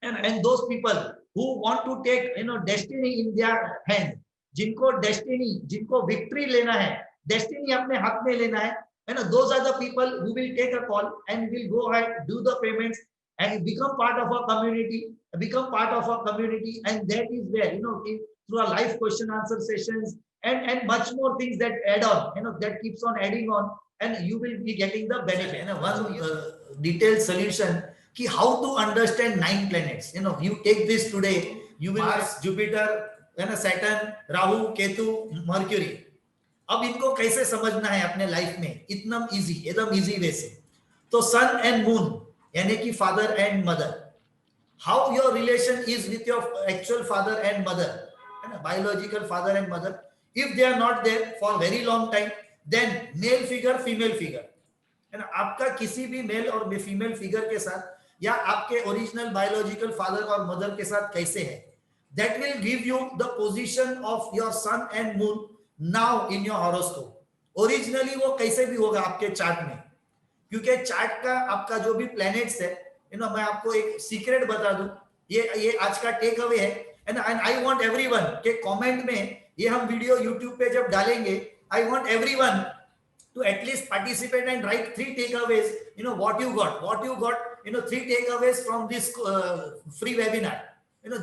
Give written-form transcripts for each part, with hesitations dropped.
and those people who want to take destiny in their hand, जिनको destiny, जिनको victory लेना है, destiny अपने हाथ में लेना है ना, those are the people who will take a call and will go ahead, do the payments and become part of our community, and that is where through our live question answer sessions and much more things that add on, that keeps on adding on, and you will be getting the benefit. One detailed solution ki how to understand 9 planets. You take this today, you will Mars, Jupiter, Saturn, Rahu, Ketu, Mercury. अब इनको कैसे समझना है अपने life में, इतना easy, एकदम easy way से. तो सन एंड मून यानी कि father and mother, how your relation is with your actual father and mother, है ना, biological father and mother. If they are not there for very long time, then male figure female figure, है ना, आपका किसी भी mail और female figure के साथ या आपके ओरिजिनल बायोलॉजिकल फादर और मदर के साथ कैसे है, that will give you the position of your son and moon now in your horoscope. Originally वो कैसे भी होगा आपके चार्ट में, क्योंकि चार्ट का आपका जो भी प्लैनेट्स है, मैं आपको एक सीक्रेट बता दूं, ये आज का टेक अवे है, एंड आई वांट एवरीवन के कमेंट में, ये हम वीडियो यूट्यूब पे जब डालेंगे, I want everyone to at least participate and write 3 takeaways, what you got, 3 takeaways from this free webinar.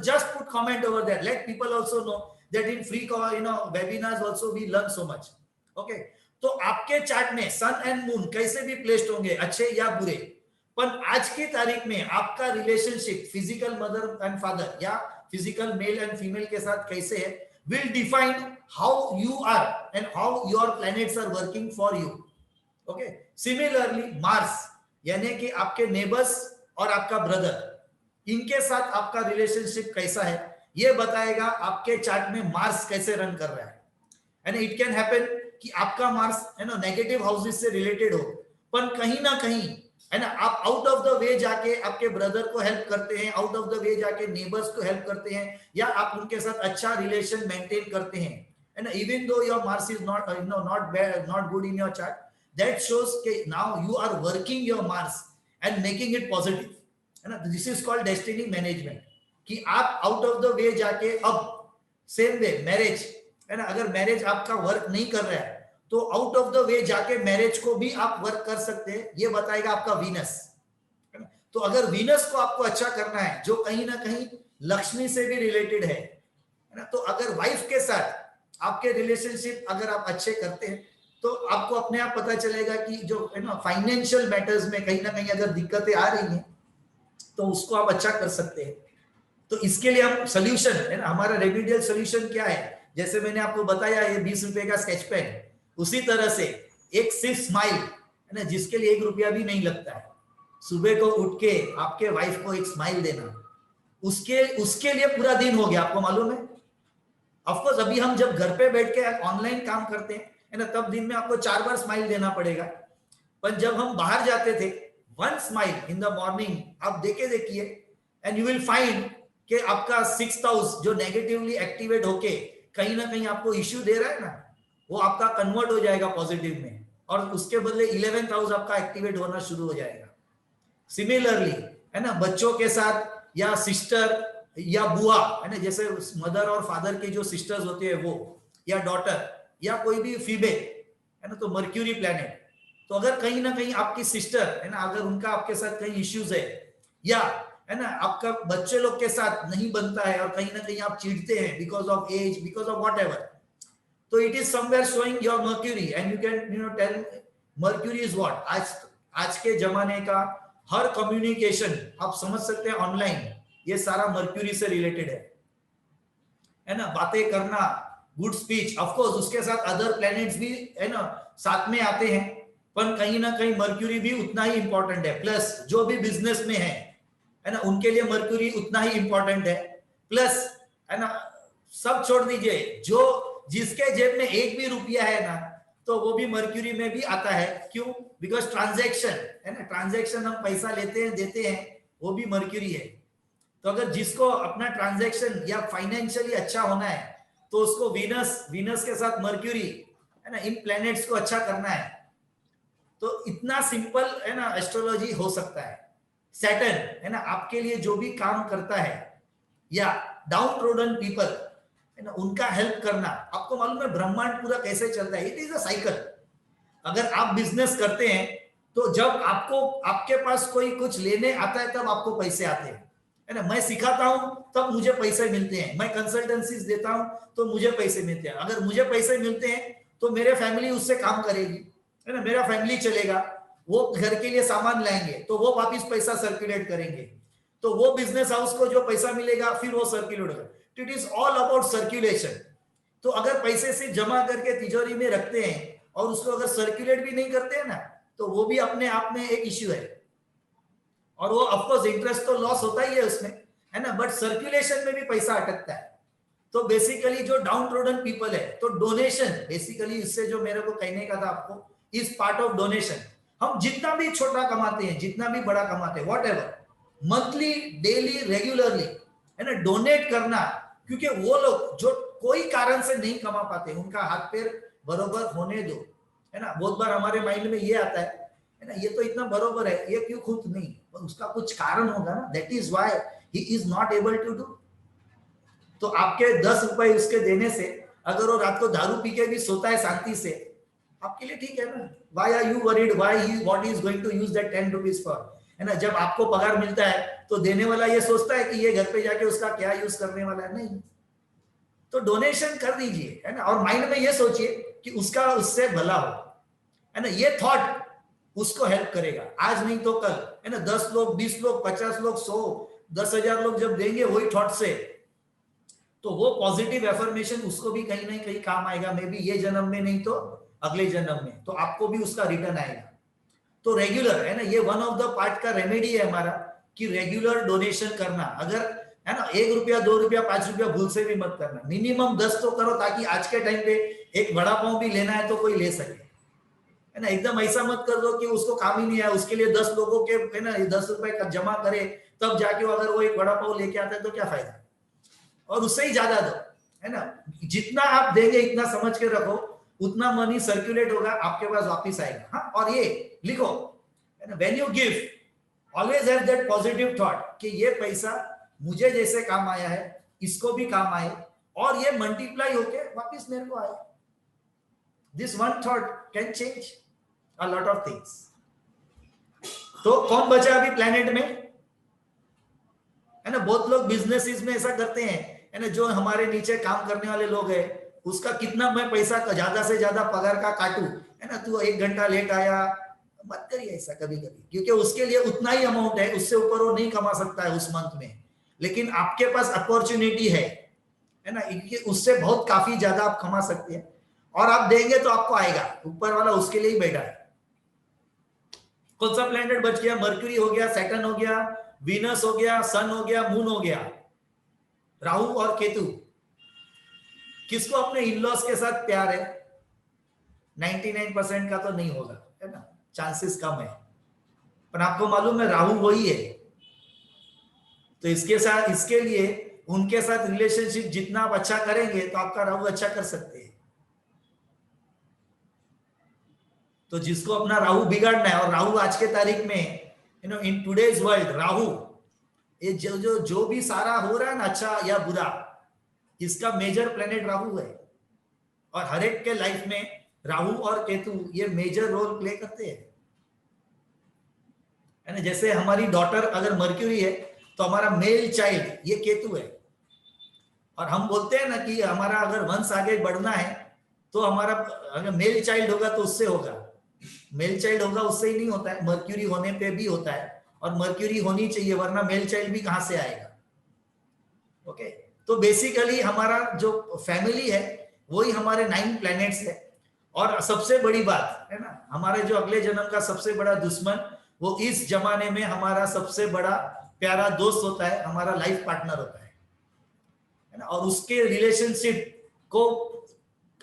Just put comment over there, let people also know that in free webinars also we learn so much. Okay, तो आपके chart में सन and moon कैसे भी placed होंगे, अच्छे या बुरे, पर आज की तारीख में आपका relationship physical mother and father या फिजिकल मेल एंड फीमेल के साथ कैसे है, will define how you are and how your planets are working for you. Okay, similarly Mars यानी कि आपके नेबर्स और आपका ब्रदर, इनके साथ आपका रिलेशनशिप कैसा है, ये बताएगा आपके चार्ट में मार्स कैसे रन कर रहा है. एंड इट कैन हैपन कि आपका मार्स नेगेटिव हाउसेस से रिलेटेड हो, पर कहीं ना कहीं है ना, आप आउट ऑफ द वे जाके आपके ब्रदर को हेल्प करते हैं, आउट ऑफ द वे जाके नेबर्स को हेल्प करते हैं, या आप उनके साथ अच्छा रिलेशन मेंटेन करते हैं, है ना, even though your Mars is not not good in your chart, that shows के now you are working your Mars and making it positive, है ना. This is called destiny management, कि आप आउट ऑफ द वे जाके, अब same way marriage, है ना, अगर मैरिज आपका वर्क नहीं कर रहा है तो आउट ऑफ द वे जाके मैरिज को भी आप वर्क कर सकते हैं, ये बताएगा आपका वीनस. तो अगर वीनस को आपको अच्छा करना है, जो कहीं ना कहीं लक्ष्मी से भी रिलेटेड है ना, तो अगर वाइफ के साथ आपके रिलेशनशिप अगर आप अच्छे करते हैं, तो आपको अपने आप पता चलेगा कि जो है ना फाइनेंशियल मैटर्स में कहीं ना कहीं अगर दिक्कतें आ रही हैं, तो उसको आप अच्छा कर सकते हैं. तो इसके लिए हम सोल्यूशन, है ना, हमारा रेमेडियल सोल्यूशन क्या है, जैसे मैंने आपको बताया ये 20 रुपए का स्केच पेन, उसी तरह से एक सिर्फ स्माइल, है ना, जिसके लिए 1 रुपया भी नहीं लगता है, सुबह को उठ के आपके वाइफ को एक स्माइल देना, उसके लिए पूरा दिन हो गया, आपको मालूम है. ऑफकोर्स अभी हम जब घर पे बैठ के ऑनलाइन काम करते हैं, है ना, तब दिन में आपको 4 बार स्माइल देना पड़ेगा, पर जब हम बाहर जाते थे, 1 स्माइल इन द मॉर्निंग आप देखिए, एंड यू विल फाइंड कि आपका 6th हाउस जो नेगेटिवली एक्टिवेट होके कहीं ना कहीं आपको इश्यू दे रहा है ना, वो आपका कन्वर्ट हो जाएगा पॉजिटिव में, और उसके बदले 11th हाउस आपका एक्टिवेट होना शुरू हो जाएगा. सिमिलरली, है ना, बच्चों के साथ या सिस्टर या बुआ, है ना, जैसे मदर और फादर के जो सिस्टर्स होते हैं वो, या डॉटर या कोई भी फीमेल, है ना, तो मर्क्यूरी प्लैनेट, तो अगर कहीं ना कहीं आपकी सिस्टर, है ना, अगर उनका आपके साथ कहीं इश्यूज है, या है ना आपका बच्चे लोग के साथ नहीं बनता है और कहीं ना कहीं आप चिढ़ते हैं because of age, because of whatever, तो it is somewhere showing your Mercury, and you can tell Mercury is what. आज के जमाने का हर कम्युनिकेशन आप समझ सकते हैं ऑनलाइन, ये सारा मर्क्यूरी से रिलेटेड है ना. बातें करना, गुड स्पीच, ऑफ कोर्स उसके साथ अदर प्लैनेट्स भी, है ना, साथ में आते हैं, पर कहीं ना कहीं मर्क्यूरी भी उतना ही इंपॉर्टेंट है. प्लस जो भी बिजनेस में है ना, उनके लिए मर्क्यूरी उतना ही इंपॉर्टेंट है. प्लस, है ना, सब छोड़ दीजिए, जो जिसके जेब में 1 भी रुपया है ना, तो वो भी मर्क्यूरी में भी आता है. क्यों? बिकॉज ट्रांजैक्शन, है ना, ट्रांजैक्शन हम पैसा लेते हैं देते हैं, वो भी मर्क्यूरी है. तो अगर जिसको अपना ट्रांजैक्शन या फाइनेंशियली अच्छा होना है, तो उसको वीनस के साथ मर्क्यूरी, है ना, इन प्लैनेट्स को अच्छा करना है. तो इतना सिंपल, है ना, एस्ट्रोलॉजी हो सकता है. सैटर्न है ना, आपके लिए जो भी काम करता है, या डाउन ट्रोडन पीपल है ना, उनका हेल्प करना। आपको मालूम है ब्रह्मांड पूरा कैसे चलता है, इट इज अ साइकिल। अगर आप बिजनेस करते हैं तो जब आपको आपके पास कोई कुछ लेने आता है तब आपको पैसे आते हैं, है ना। मैं सिखाता हूं तब मुझे पैसे मिलते हैं, मैं कंसल्टेंसीज देता हूं तो मुझे पैसे मिलते हैं। अगर मुझे पैसे मिलते हैं तो मेरे फैमिली उससे काम करेगी, है ना, मेरा फैमिली चलेगा, वो घर के लिए सामान लाएंगे तो वो वापस पैसा सर्कुलेट करेंगे, तो वो बिजनेस हाउस को जो पैसा मिलेगा फिर वो सर्कुलेट होगा। It is all about circulation. तो अगर पैसे से जमा करके तिजोरी में रखते हैं और उसको अगर सर्कुलेट भी नहीं करते हैं ना, तो वो भी अपने आप में एक इश्यू है। और वो ऑफकोर्स इंटरेस्ट तो लॉस होता ही है उसमें, है ना, बट सर्कुलेशन में भी पैसा अटकता है। तो बेसिकली जो डाउन ट्रोडन पीपल है, तो डोनेशन बेसिकली, इससे जो मेरे को कहने का था आपको, इज पार्ट ऑफ डोनेशन। हम जितना भी छोटा कमाते हैं, जितना भी बड़ा कमाते हैं, what ever, monthly, daily, regularly, है ना, डोनेट करना। क्योंकि वो लोग जो कोई कारण से नहीं कमा पाते, उनका हाथ पैर बरोबर होने दो, है ना। बहुत बार हमारे माइंड में ये आता है ना, ये तो इतना बरोबर है, ये क्यों खुद नहीं, उसका कुछ कारण होगा ना, that is why he is not able to do. तो आपके 10 रुपए उसके देने से अगर वो रात को दारू पी के भी सोता है शांति से, आपके लिए ठीक है ना। Why are you worried, why he what is going to use that 10 rupees for, है ना। जब आपको पगार मिलता है तो देने वाला ये सोचता है कि ये घर पे जाके उसका क्या यूज करने वाला है, नहीं। तो डोनेशन कर दीजिए, है ना, और माइंड में ये सोचिए कि उसका उससे भला हो, है ना। ये थॉट उसको हेल्प करेगा, आज नहीं तो कल, है ना। 10 लोग, 20 लोग, 50 लोग, 100, 10,000 लोग जब देंगे वही थॉट से, तो वो पॉजिटिव एफर्मेशन उसको भी कहीं ना कहीं काम आएगा। मे बी ये जन्म में नहीं तो अगले जन्म में, तो आपको भी उसका रिटर्न आएगा। तो रेगुलर, है ना, ये वन ऑफ द पार्ट का रेमेडी है हमारा, कि रेगुलर डोनेशन करना। अगर, है ना, 1 रुपया, 2 रुपया, 5 रुपया भूल से भी मत करना, मिनिमम 10 तो करो, ताकि आज के टाइम पे एक वड़ा पाव भी लेना है तो कोई ले सके, है ना। एकदम ऐसा मत कर दो कि उसको काम ही नहीं है, उसके लिए 10 लोगों के, है ना, 10 रुपए जमा करे तब जाके अगर वो एक वड़ा पाव लेके आता है तो क्या फायदा, और उससे ही ज्यादा दो, है ना। जितना आप देंगे इतना समझ के रखो, उतना मनी सर्कुलेट होगा, आपके पास वापस आएगा। हाँ, और ये लिखो, है ना, when you give always have that positive thought कि ये पैसा मुझे जैसे काम आया है इसको भी काम आए, और ये मल्टीप्लाई होके वापस मेरे को आए। This one thought can change a lot of things. तो कौन बचा अभी प्लेनेट में, है ना। बहुत लोग बिजनेसेस में ऐसा करते हैं, है ना, जो हमारे नीचे काम करने वाले लोग हैं, उसका कितना मैं पैसा ज्यादा से ज्यादा पगार का काटूं, है ना। तू 1 घंटा लेट आया, मत करिए ऐसा कभी कभी, क्योंकि उसके लिए उतना ही अमाउंट है, उससे ऊपर वो नहीं कमा सकता है उस मंथ में। लेकिन आपके पास अपॉर्चुनिटी है ना, उससे बहुत काफी ज्यादा आप कमा सकते हैं, और आप देंगे तो आपको आएगा, ऊपर वाला उसके लिए ही बैठा है। कौन सा प्लैनेट बच गया, मर्क्यूरी हो गया, सैटर्न हो गया, वीनस हो गया, सन हो गया, मून हो गया, राहु और केतु। किसको अपने इन-लॉज के साथ प्यार है? 99% का तो नहीं होगा, है ना, चांसेस कम है। पर आपको मालूम है राहु वही है, तो इसके साथ, इसके लिए उनके साथ रिलेशनशिप जितना आप अच्छा करेंगे तो आपका राहु अच्छा कर सकते हैं। तो जिसको अपना राहु बिगाड़ना है, और राहु आज के तारीख में, you know, in today's world, Rahu ये जो भी सारा हो रहा है ना, अच्छा या बुरा, इसका मेजर प्लेनेट राहु है। और हर एक के लाइफ में राहु और केतु ये मेजर रोल प्ले करते हैं, है ना। जैसे हमारी डॉटर अगर मर्क्यूरी है तो हमारा मेल चाइल्ड ये केतु है। और हम बोलते हैं ना कि हमारा अगर वंश आगे बढ़ना है तो हमारा अगर मेल चाइल्ड होगा तो उससे होगा, मेल चाइल्ड होगा उससे ही नहीं होता है, मर्क्यूरी होने पे भी होता है, और मर्क्यूरी होनी चाहिए, वरना मेल चाइल्ड भी कहां से आएगा। ओके, तो बेसिकली हमारा जो फैमिली है वही हमारे 9 प्लैनेट्स है। और सबसे बड़ी बात है ना, हमारे जो अगले जन्म का सबसे बड़ा दुश्मन, वो इस जमाने में हमारा सबसे बड़ा प्यारा दोस्त होता है, हमारा लाइफ पार्टनर होता है ना। और उसके रिलेशनशिप को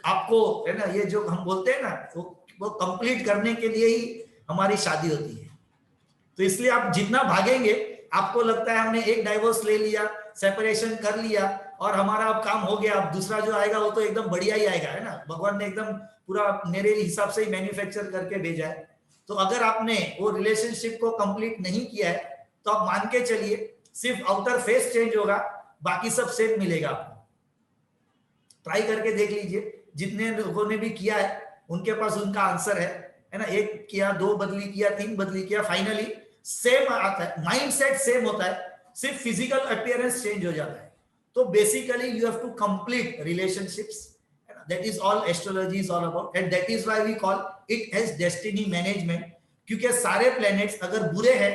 आपको, है ना, ये जो हम बोलते हैं ना, वो कंप्लीट करने के लिए ही हमारी शादी होती है। तो इसलिए आप जितना भागेंगे, आपको लगता है हमने एक डाइवोर्स ले लिया, सेपरेशन कर लिया और हमारा अब काम हो गया, अब दूसरा जो आएगा वो तो एकदम बढ़िया ही आएगा, है ना, भगवान ने एकदम पूरा मेरे हिसाब से ही मैन्युफैक्चर करके भेजा है। तो अगर आपने वो रिलेशनशिप को कंप्लीट नहीं किया है तो आप मान के चलिए सिर्फ आउटर फेस चेंज होगा, बाकी सब सेम मिलेगा आपको। ट्राई करके देख लीजिए, जितने लोगों ने भी किया है उनके पास उनका आंसर है ना। एक किया, 2 बदली किया, 3 बदली किया, फाइनली सेम आता है, माइंडसेट सेम होता है, सिर्फ फिजिकल अपीयरेंस चेंज हो जाता है। तो basically you have to complete relationships, that is all astrology is all about, and that is why we call it as destiny management. क्योंकि सारे प्लैनेट्स अगर बुरे हैं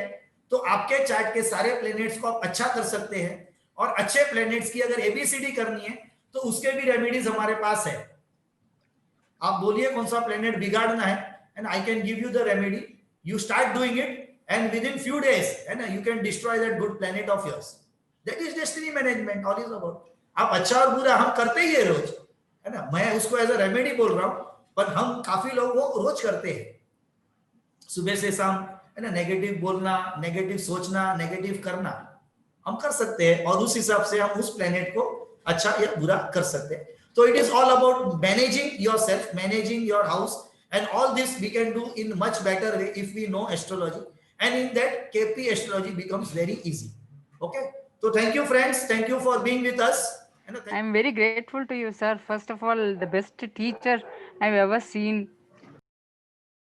तो आपके चार्ट के सारे प्लैनेट्स को आप अच्छा कर सकते हैं, और अच्छे प्लैनेट्स की अगर एबीसीडी करनी है तो उसके भी रेमेडीज हमारे पास है। आप बोलिए कौन सा प्लैनेट बिगाड़ना है, and I can give you the remedy, you start doing it and within few days है ना, you can destroy that good planet of yours. That is destiny management, all is about. आप अच्छा और बुरा हम करते ही है रोज, है ना। मैं उसको एज अ रेमेडी बोल रहा हूं, पर हम काफी लोग वो रोज करते हैं, सुबह से शाम, है ना। नेगेटिव बोलना, नेगेटिव सोचना, नेगेटिव करना हम कर सकते हैं, और उस हिसाब से हम उस प्लेनेट को अच्छा या बुरा कर सकते हैं। तो it is all about managing yourself, managing your house, and all this we can do in much better way if we know astrology, and in that KP astrology becomes very easy. Okay, so thank you friends, thank you for being with us. I'm very grateful to you, sir. First of all, the best teacher I've ever seen.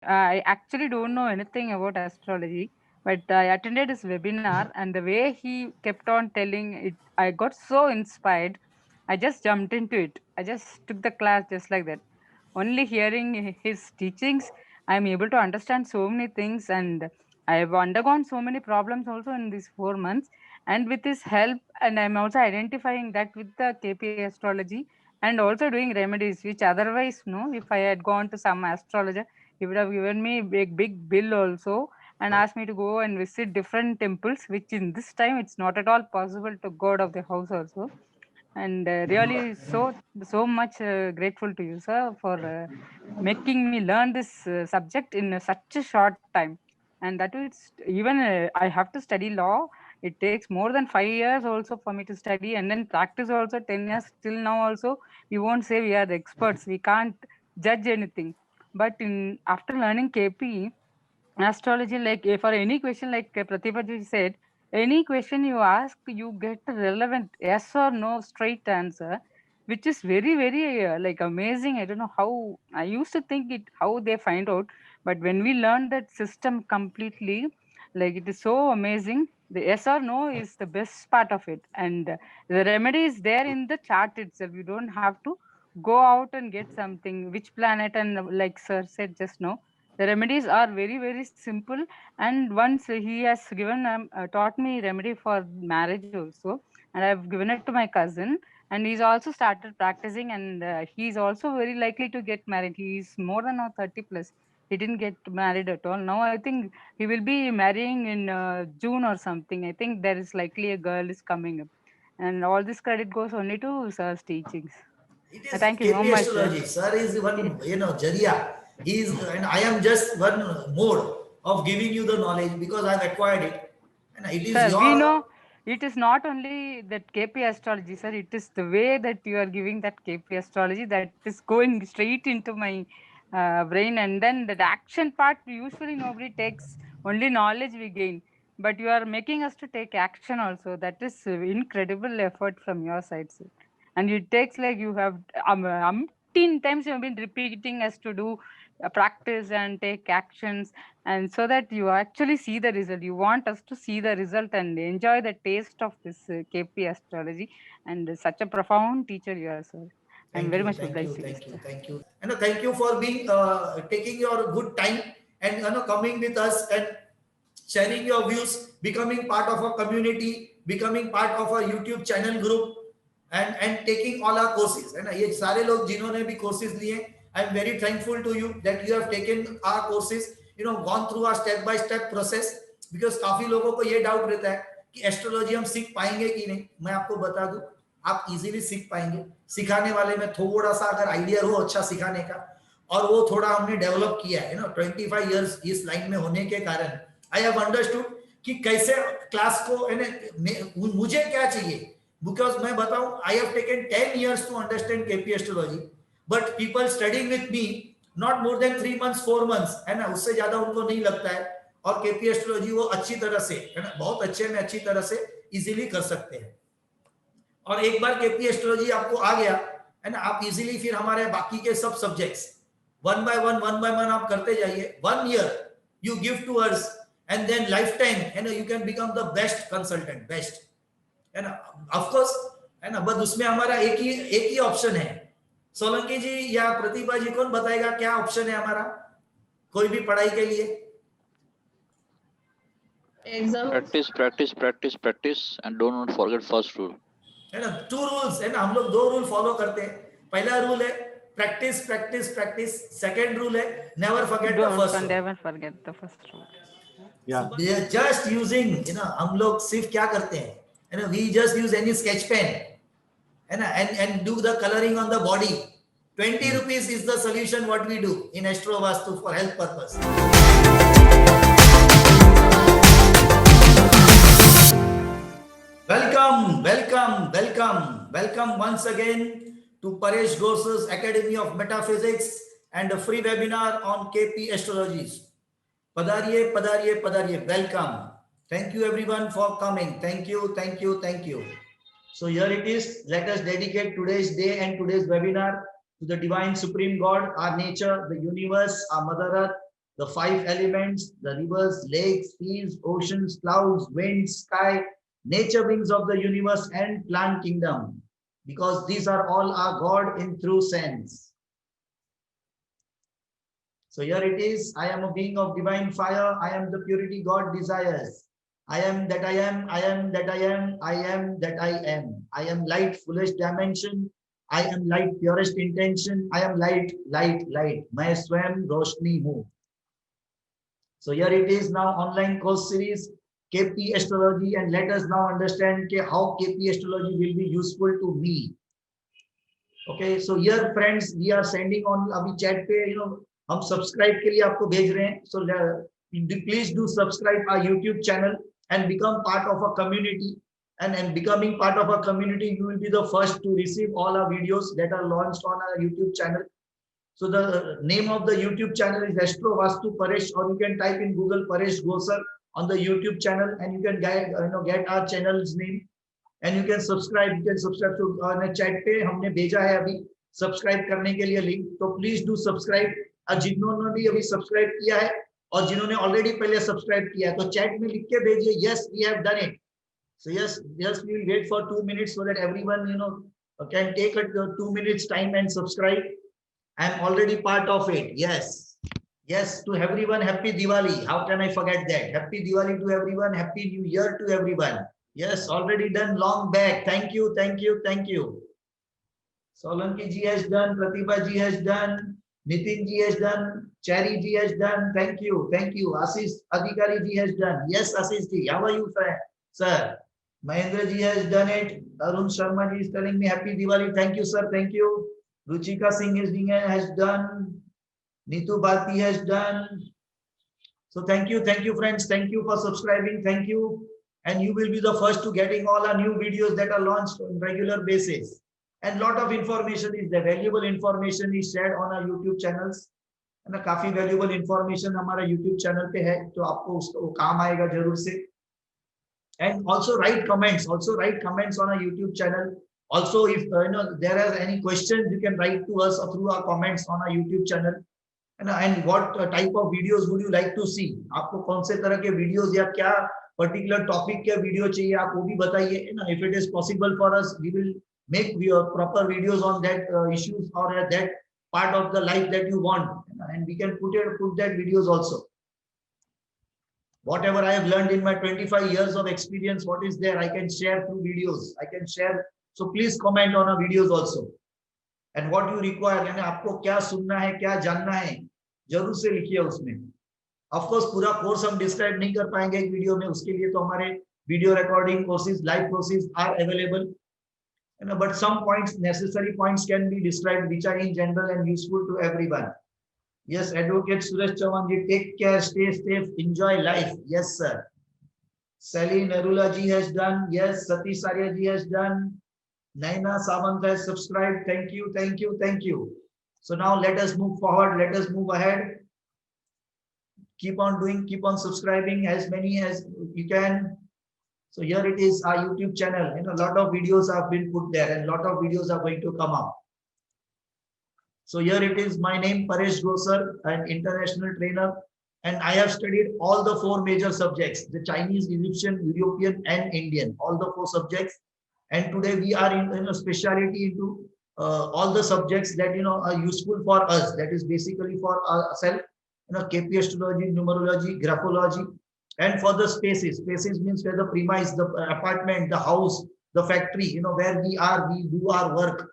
I actually don't know anything about astrology, but I attended his webinar, and the way he kept on telling it, I got so inspired. I just jumped into it. I just took the class just like that. Only hearing his teachings, I'm able to understand so many things, and I've undergone so many problems also in these 4 months. And with his help, and I'm also identifying that with the KP astrology, and also doing remedies, which otherwise, no, if I had gone to some astrologer, he would have given me a big bill also, and asked me to go and visit different temples, which in this time it's not at all possible to go out of the house also. And really so much grateful to you, sir, for making me learn this subject in such a short time. And that it's even I have to study law. It takes more than 5 years also for me to study, and then practice also 10 years. Till now also we won't say we are the experts, we can't judge anything. But in after learning KP astrology, like for any question, like Pratibha ji said, any question you ask, you get a relevant yes or no straight answer, which is very, very like amazing. I don't know how I used to think it, how they find out, but when we learn that system completely, like it is so amazing. The yes or no is the best part of it, and the remedy is there in the chart itself. You don't have to go out and get something, which planet, and like sir said just now, the remedies are very, very simple. And once he has given taught me remedy for marriage also, and I've given it to my cousin, and he's also started practicing, and he's also very likely to get married. He's more than now 30 plus. He didn't get married at all. Now I think he will be marrying in June or something. I think there is likely a girl is coming up, and all this credit goes only to sir's teachings. It is Thank you so KP much, sir. astrology. Sir is one, Jariya. He is, and I am just one mode of giving you the knowledge because I've acquired it. And it is Sir, we your. know it is not only that KP astrology, sir. It is the way that you are giving that KP astrology that is going straight into my brain, and then the action part. Usually, nobody takes, only knowledge we gain, but you are making us to take action also. That is incredible effort from your side, sir. And it takes like you have umpteen times you have been repeating us to do practice and take actions, and so that you actually see the result. You want us to see the result and enjoy the taste of this KP astrology, and such a profound teacher you are, sir. I'm Thank very you, much thank you, obliged to you, thank you, sir. thank you. And thank you for being taking your good time and coming with us and sharing your views, becoming part of a community, becoming part of a YouTube channel group, and taking all our courses. है ना, ये सारे लोग जिन्होंने भी courses लिए, I am very thankful to you that you have taken our courses, gone through our step by step process, because काफी लोगों को ये doubt रहता है कि एस्ट्रोलॉजी हम सीख पाएंगे कि नहीं। मैं आपको बता दूं, आप इजीली सीख पाएंगे। सिखाने वाले में थोड़ा सा अगर आइडिया हो अच्छा सिखाने का, और वो थोड़ा हमने डेवलप किया है 25 इयर्स इस लाइन में होने के कारण आई हैव अंडरस्टूड कि कैसे क्लास को मुझे क्या चाहिए। बिकॉज मैं बताऊं, I have taken 10 years to understand KP astrology, but people studying with me not more than 3 months 4 months, है ना, उससे ज्यादा उनको नहीं लगता है। और केपी एस्ट्रोलॉजी वो अच्छी तरह से, है ना, बहुत अच्छे में अच्छी तरह से इजीली कर सकते हैं। और एक बार केपी एस्ट्रोलॉजी आपको आ गया, है ना, आप इजीली फिर हमारे बाकी के सब सब्जेक्ट्स वन बाय वन आप करते जाइए। 1 year you give to us and then lifetime, है ना, you can become the best consultant, best, है ना, ऑफ कोर्स, है ना। बस उसमें हमारा एक ही ऑप्शन है। सोलंकी जी या प्रतिभा जी कौन बताएगा क्या ऑप्शन है हमारा कोई भी पढ़ाई के लिए? Exam, practice practice practice practice and do not forget first rule, है ना। 2 रूल्स, है ना, हम लोग 2 रूल फॉलो करते हैं। पहला रूल है practice practice practice, second rule है never forget the first rule. never forget the first rule. We are just using, you know, हम लोग सिर्फ क्या करते हैं, है ना, we just use any sketch pen, है ना, and do the coloring on the body. 20 rupees is the solution what we do in Astro Vastu for health purpose. Welcome once again to Paresh Ghosa's Academy of Metaphysics and a free webinar on KP Astrologies. Padariye, welcome. Thank you everyone for coming. Thank you. So here it is. Let us dedicate today's day and today's webinar to the Divine Supreme God, our nature, the universe, our Mother Earth, the 5 elements, the rivers, lakes, seas, oceans, clouds, wind, sky, nature beings of the universe and plant kingdom, because these are all our God in true sense. So here it is. I am a being of divine fire. I am the purity God desires. I am that I am. I am that I am. I am that I am. I am light, fullest dimension. I am light, purest intention. I am light. मैं स्वयं रोशनी हूँ. So here it is now, online course series KP Astrology, and let us now understand how KP Astrology will be useful to me. Okay, so here friends, we are sending on अभी chat पे, you know, हम subscribe के लिए आपको भेज रहे हैं. So please do subscribe our YouTube channel and become part of a community. And becoming part of a community, you will be the first to receive all our videos that are launched on our YouTube channel. So the name of the YouTube channel is Astro Vastu Paresh, or you can type in Google Paresh Gosar on the YouTube channel, and you can get our channel's name, and you can subscribe. You can subscribe to chat पे हमने भेजा है अभी subscribe करने के लिए link. तो please do subscribe. और जिन्होंने भी अभी subscribe किया है और जिन्होंने already पहले subscribe किया है तो chat में लिख के भेजिए yes we have done it. So yes we will wait for 2 minutes so that everyone, you know, can take a 2 minutes time and subscribe. I am already part of it. Yes, to everyone, happy Diwali. How can I forget that? Happy Diwali to everyone. Happy New Year to everyone. Yes, already done long back. Thank you. Solanki ji has done. Pratibha ji has done. Nitin ji has done. Cherry ji has done. Thank you. Ashish Adhikari ji has done. Yes, Ashish ji. How are you, sir? Mahendra ji has done it. Arun Sharma ji is telling me happy Diwali. Thank you, sir. Thank you. Ruchika Singh has done. Neetu Bharti has done. So thank you friends. Thank you for subscribing. Thank you. And you will be the first to getting all our new videos that are launched on regular basis. And lot of information is there. Valuable information is shared on our YouTube channels. And काफी valuable information हमारा YouTube channel पे है, तो आपको उसको काम आएगा जरूर से. And also write comments on our YouTube channel. Also, if there are any questions, you can write to us through our comments on our YouTube channel. And what type of videos would you like to see? आपको कौन से तरह के videos या क्या particular topic के video चाहिए, आप वो भी बताइए. If it is possible for us, we will make proper videos on that issues or that part of the life that you want, and we can put that videos also. Whatever I have learned in my 25 years of experience, what is there, I can share through videos. I can share. So please comment on our videos also. And what you require, यानी आपको क्या सुनना है, क्या जानना है, जरूर से लिखिए उसमें. Of course, पूरा कोर्स हम डिस्क्राइब नहीं कर पाएंगे एक वीडियो में. उसके लिए तो हमारे video recording courses, live courses are available. But some points, necessary points can be described, which are in general and useful to everyone. Yes, Advocate Suresh Chavan ji, take care, stay safe, enjoy life. Yes, sir. Sally Narula ji has done. Yes, Satish Arya ji has done. Naina Sawant has subscribed. Thank you. So now let us move forward. Let us move ahead. keep on doing, keep on subscribing as many as you can. So here it is, our YouTube channel. You know, a lot of videos have been put there, and a lot of videos are going to come up. So here it is. My name Paresh Gosar, an international trainer, and I have studied all the 4 major subjects: the Chinese, Egyptian, European, and Indian. All the 4 subjects. And today we are in a specialty into all the subjects that are useful for us. That is basically for ourselves. KP astrology, numerology, graphology, and for the spaces. Spaces means where the premise, the apartment, the house, the factory. Where we are, we do our work.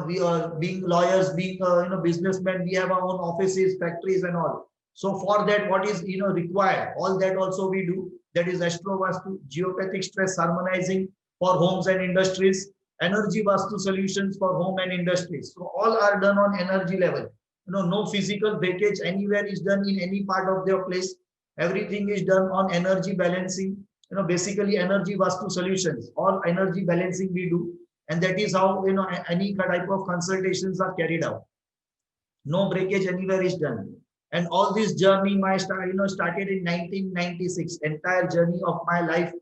We are being lawyers, being businessmen. We have our own offices, factories, and all. So for that, what is required? All that also we do. That is Astro Vastu, geopathic stress harmonizing for homes and industries, energy Vastu solutions for home and industries. So all are done on energy level. No physical breakage anywhere is done in any part of their place. Everything is done on energy balancing. Basically energy Vastu solutions. All energy balancing we do, and that is how any type of consultations are carried out. No breakage anywhere is done. And all this journey, started in 1996. Entire journey of my life,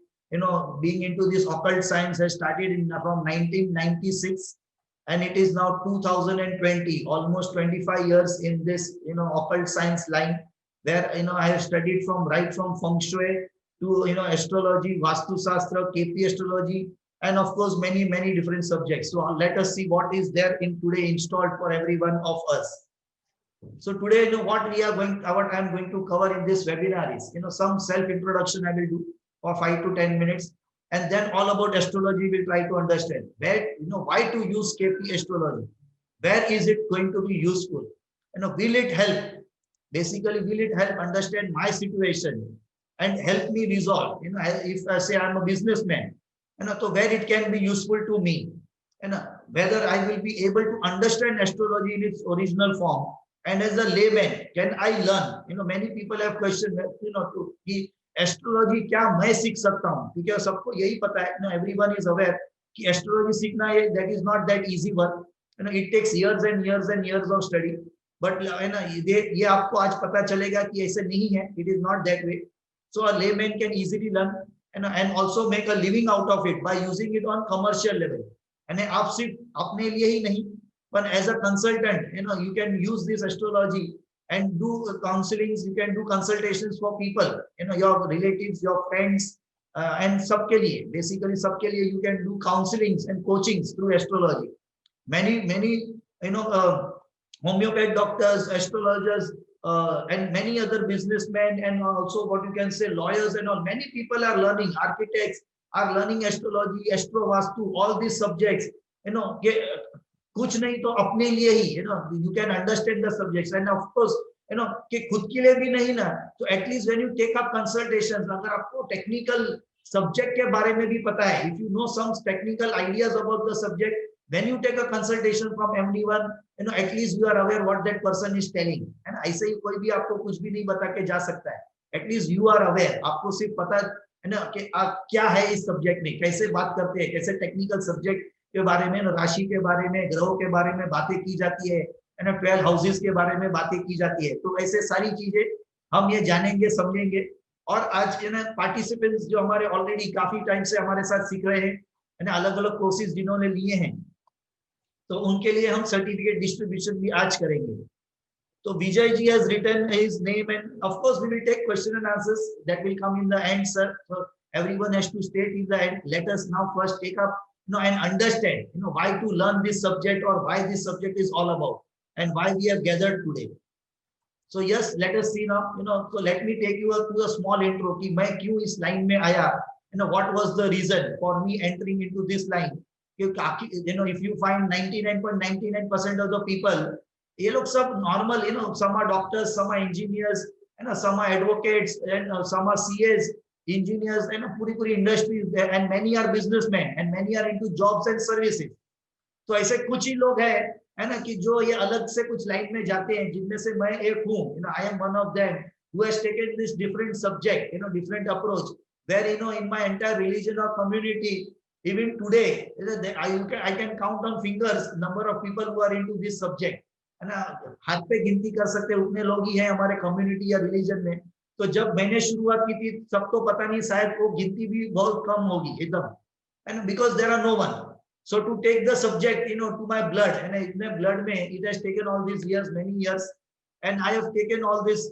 being into this occult science has started from 1996, and it is now 2020, almost 25 years in this, occult science line, where, I have studied right from feng shui to, astrology, Vastu Shastra, KP astrology, and of course, many, many different subjects. So let us see what is there in today installed for every one of us. So today, what I am going to cover in this webinar is, some self-introduction I will do for 5 to 10 minutes. And then all about astrology we'll try to understand. Where, why to use KP astrology? Where is it going to be useful? Will it help? Basically, will it help understand my situation and help me resolve? If I say I'm a businessman, so where it can be useful to me, and whether I will be able to understand astrology in its original form, and as a layman, can I learn? Many people have questioned, कि astrology क्या मैं सीख सकता हूँ? क्योंकि सबको यही पता है, everyone is aware कि astrology सीखना that is not that easy work. It takes years and years and years of study. But ये आपको आज पता चलेगा कि ऐसे नहीं है. It is not that way. So a layman can easily learn and also make a living out of it by using it on commercial level. And आप सिर्फ अपने लिए ही नहीं, but as a consultant, you can use this astrology and do counselings. You can do consultations for people, your relatives, your friends, and सबके लिए, basically सबके लिए you can do counselings and coachings through astrology. Many homeopathic doctors, astrologers, and many other businessmen, and also what you can say lawyers and all. Many people are learning. Architects are learning astrology, astro vastu, all these subjects. कुछ नहीं तो अपने लिए ही, you can understand the subjects, and of course, कि खुद के लिए भी नहीं ना, तो at least when you take up consultations, अगर आपको technical subject के बारे में भी पता है, if you know some technical ideas about the subject, when you take a consultation from anyone, at least you are aware what that person is telling. And ऐसे ही कोई भी आपको कुछ भी नहीं बता के जा सकता है. At least you are aware. आपको सिर्फ पता है ना कि क्या है इस सब्जेक्ट में, कैसे बात करते हैं, कैसे टेक्निकल सब्जेक्ट के बारे में, राशि के बारे में, ग्रहों के बारे में बातें की जाती है, 12 हाउसेस के बारे में बातें की जाती है. तो ऐसे सारी चीजें हम ये जानेंगे, समझेंगे. और आज पार्टिसिपेंट्स जो हमारे ऑलरेडी काफी टाइम से हमारे साथ सीख रहे हैं, अलग अलग कोर्सेज जिन्होंने लिए हैं, तो उनके लिए हम सर्टिफिकेट डिस्ट्रीब्यूशन भी आज करेंगे. तो Vijay ji has written his name, and of course we will take question and answers that will come in the end, sir. So everyone has to state in the end. Let us now first take up and understand why to learn this subject, or why this subject is all about, and why we have gathered today. So yes, let us see now. So let me take you to a small intro कि मैं क्यों इस line में आया. What was the reason for me entering into this line? If you find 99.99% of the people, ये लोग सब normal, some are doctors, some are engineers, some are advocates, and some are CAs, engineers, and पूरी industries, and many are businessmen, and many are into jobs and services. तो ऐसे कुछ ही लोग हैं, कि जो ये अलग से कुछ लाइन में जाते हैं, जिनमें से मैं एक हूँ. I am one of them who has taken this different subject, different approach, where in my entire religion or community, even today, I can count on fingers number of people who are into this subject. हाथ पे गिनती कर सकते उतने लोग ही हैं हमारे community या रिलीजन में तो जब मैंने शुरुआत की थी सबको पता नहीं, शायद वो गिनती भी बहुत कम होगी एकदम, and because there are no one, so to take the subject to my blood, and in blood mein it has taken all these years, many years, and I have taken all this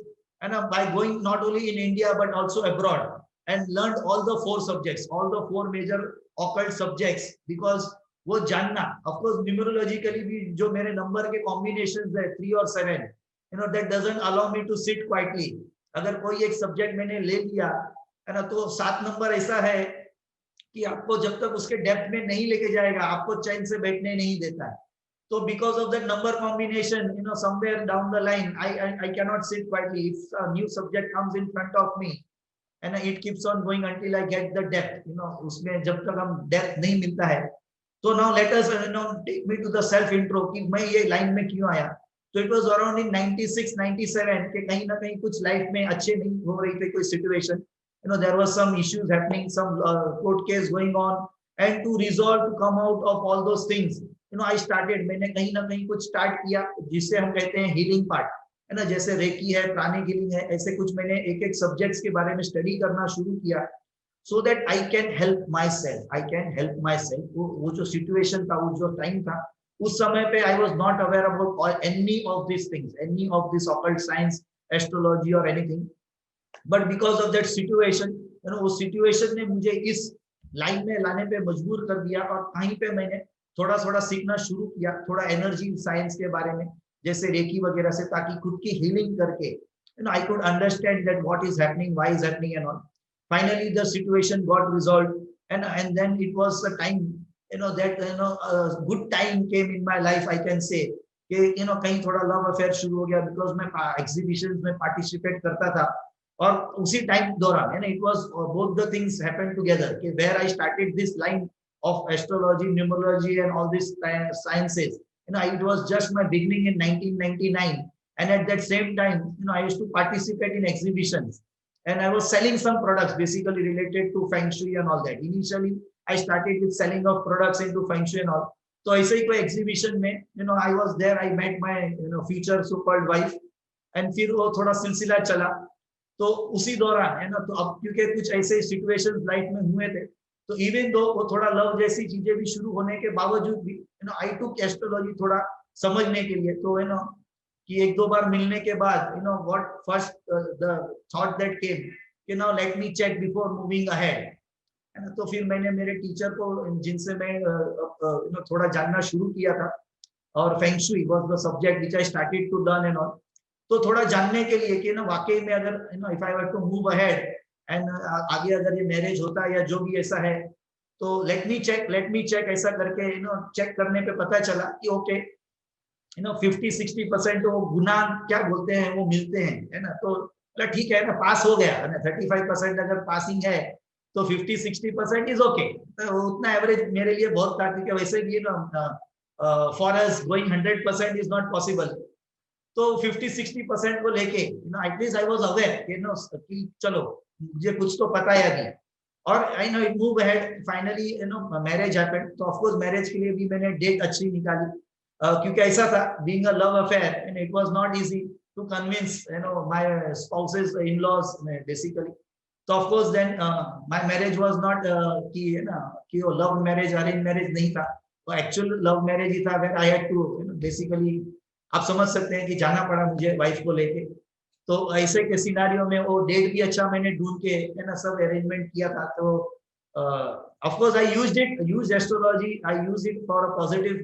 and by going not only in India but also abroad, and learned all the 4 subjects, all the 4 major occult subjects, because वो जानना, of course numerologically भी जो मेरे number के combinations है 3 और 7, that doesn't allow me to sit quietly. अगर कोई एक सब्जेक्ट मैंने ले लिया है ना, तो 7 नंबर ऐसा है कि आपको जब तक उसके डेप्थ में नहीं लेके जाएगा आपको चैन से बैठने नहीं देता है. तो because of the number combination somewhere down the line I cannot sit quietly. If a new subject comes in front of me and it keeps on going until I get the depth, उसमें जब तक हम depth नहीं मिलता है. तो now let us take me to the self intro कि मैं ये लाइन में क्यों आया. तो it was around in 96 97 कि कहीं ना कहीं कुछ लाइफ में अच्छे नहीं हो रही थी कोई situation, there was some issues happening, some court case going on, and to resolve, to come out of all those things, I started, मैंने कहीं ना कहीं कुछ स्टार्ट किया जिससे हम कहते हैं हीलिंग पार्ट, है ना, जैसे रेकी है, प्राणिक हीलिंग है, ऐसे कुछ मैंने एक एक सब्जेक्ट्स के बारे में स्टडी करना शुरू किया, so that I can help myself. वो जो सिचुएशन था, वो जो टाइम था, उस समय पे I was not aware about any of these things, any of this occult science, astrology or anything. But because of that situation, उस सिचुएशन ने मुझे इस लाइन में लाने पे मजबूर कर दिया, और कहीं पे मैंने थोड़ा थोड़ा सीखना शुरू किया, थोड़ा एनर्जी साइंस के बारे में, जैसे रेकी वगैरह से, ताकि खुद की हीलिंग करके I could understand that what is happening, why is happening and all. Finally the situation got resolved, and then it was a time that good time came in my life, I can say कि कहीं थोड़ा love affair शुरू हो गया, because मैं exhibitions में participate करता था, और उसी टाइम दौरान it was both the things happened together, where I started this line of astrology, numerology and all these sciences. It was just my beginning in 1999, and at that same time I used to participate in exhibitions, and I was selling some products basically related to feng shui and all that. Initially I started with selling of products into feng shui and all. तो ऐसे ही कोई exhibition में I was there, I met my future so-called wife, and फिर वो थोड़ा सिलसिला चला. तो उसी दौरान है ना, तो अब क्योंकि कुछ ऐसे सिचुएशंस लाइफ में हुए थे, तो इवन दो वो थोड़ा लव जैसी चीजें भी शुरू होने के बावजूद भी आई टुक एस्ट्रोलॉजी थोड़ा समझने के लिए. तो कि एक दो बार मिलने के बाद what first the thought that came कि now let me check before moving ahead, है ना. तो फिर मैंने मेरे टीचर को, जिनसे मैं थोड़ा जानना शुरू किया था, और feng shui was the subject which I started to learn and all. तो थोड़ा जानने के लिए कि वाकई में अगर if I were to move ahead and आगे अगर ये मैरिज होता है या जो भी ऐसा है, तो लेट मी चेक ऐसा करके चेक करने पे पता चला कि ओके 50-60% वो गुना क्या बोलते हैं वो मिलते हैं, है ना. तो ठीक है ना, पास हो गया है ना, 35% अगर पासिंग है तो 50-60% इज ओके. उतना एवरेज मेरे लिए बहुत था, क्योंकि वैसे भी for us going 100% is not possible. तो 50-60% को लेके एटलीस्ट आई वाज अवेयर कि चलो मुझे कुछ तो पता है अभी, और I know it move ahead. Finally marriage happened. तो ऑफ कोर्स मैरिज के लिए भी मैंने डेट अच्छी निकाली, क्योंकि ऐसा था, being a love affair, and it was not easy to convince my spouse's in-laws basically. तो of course then my marriage was not कि वो लव मैरिज, अरेंज मैरिज नहीं था, तो एक्चुअल लव मैरिज ही था, where I had to basically, आप समझ सकते हैं कि जाना पड़ा मुझे वाइफ को लेके. तो ऐसे के सिनारियो में वो डेट भी अच्छा मैंने ढूंढ के सब अरेंजमेंट किया था. तो of course I used astrology, I use it for a positive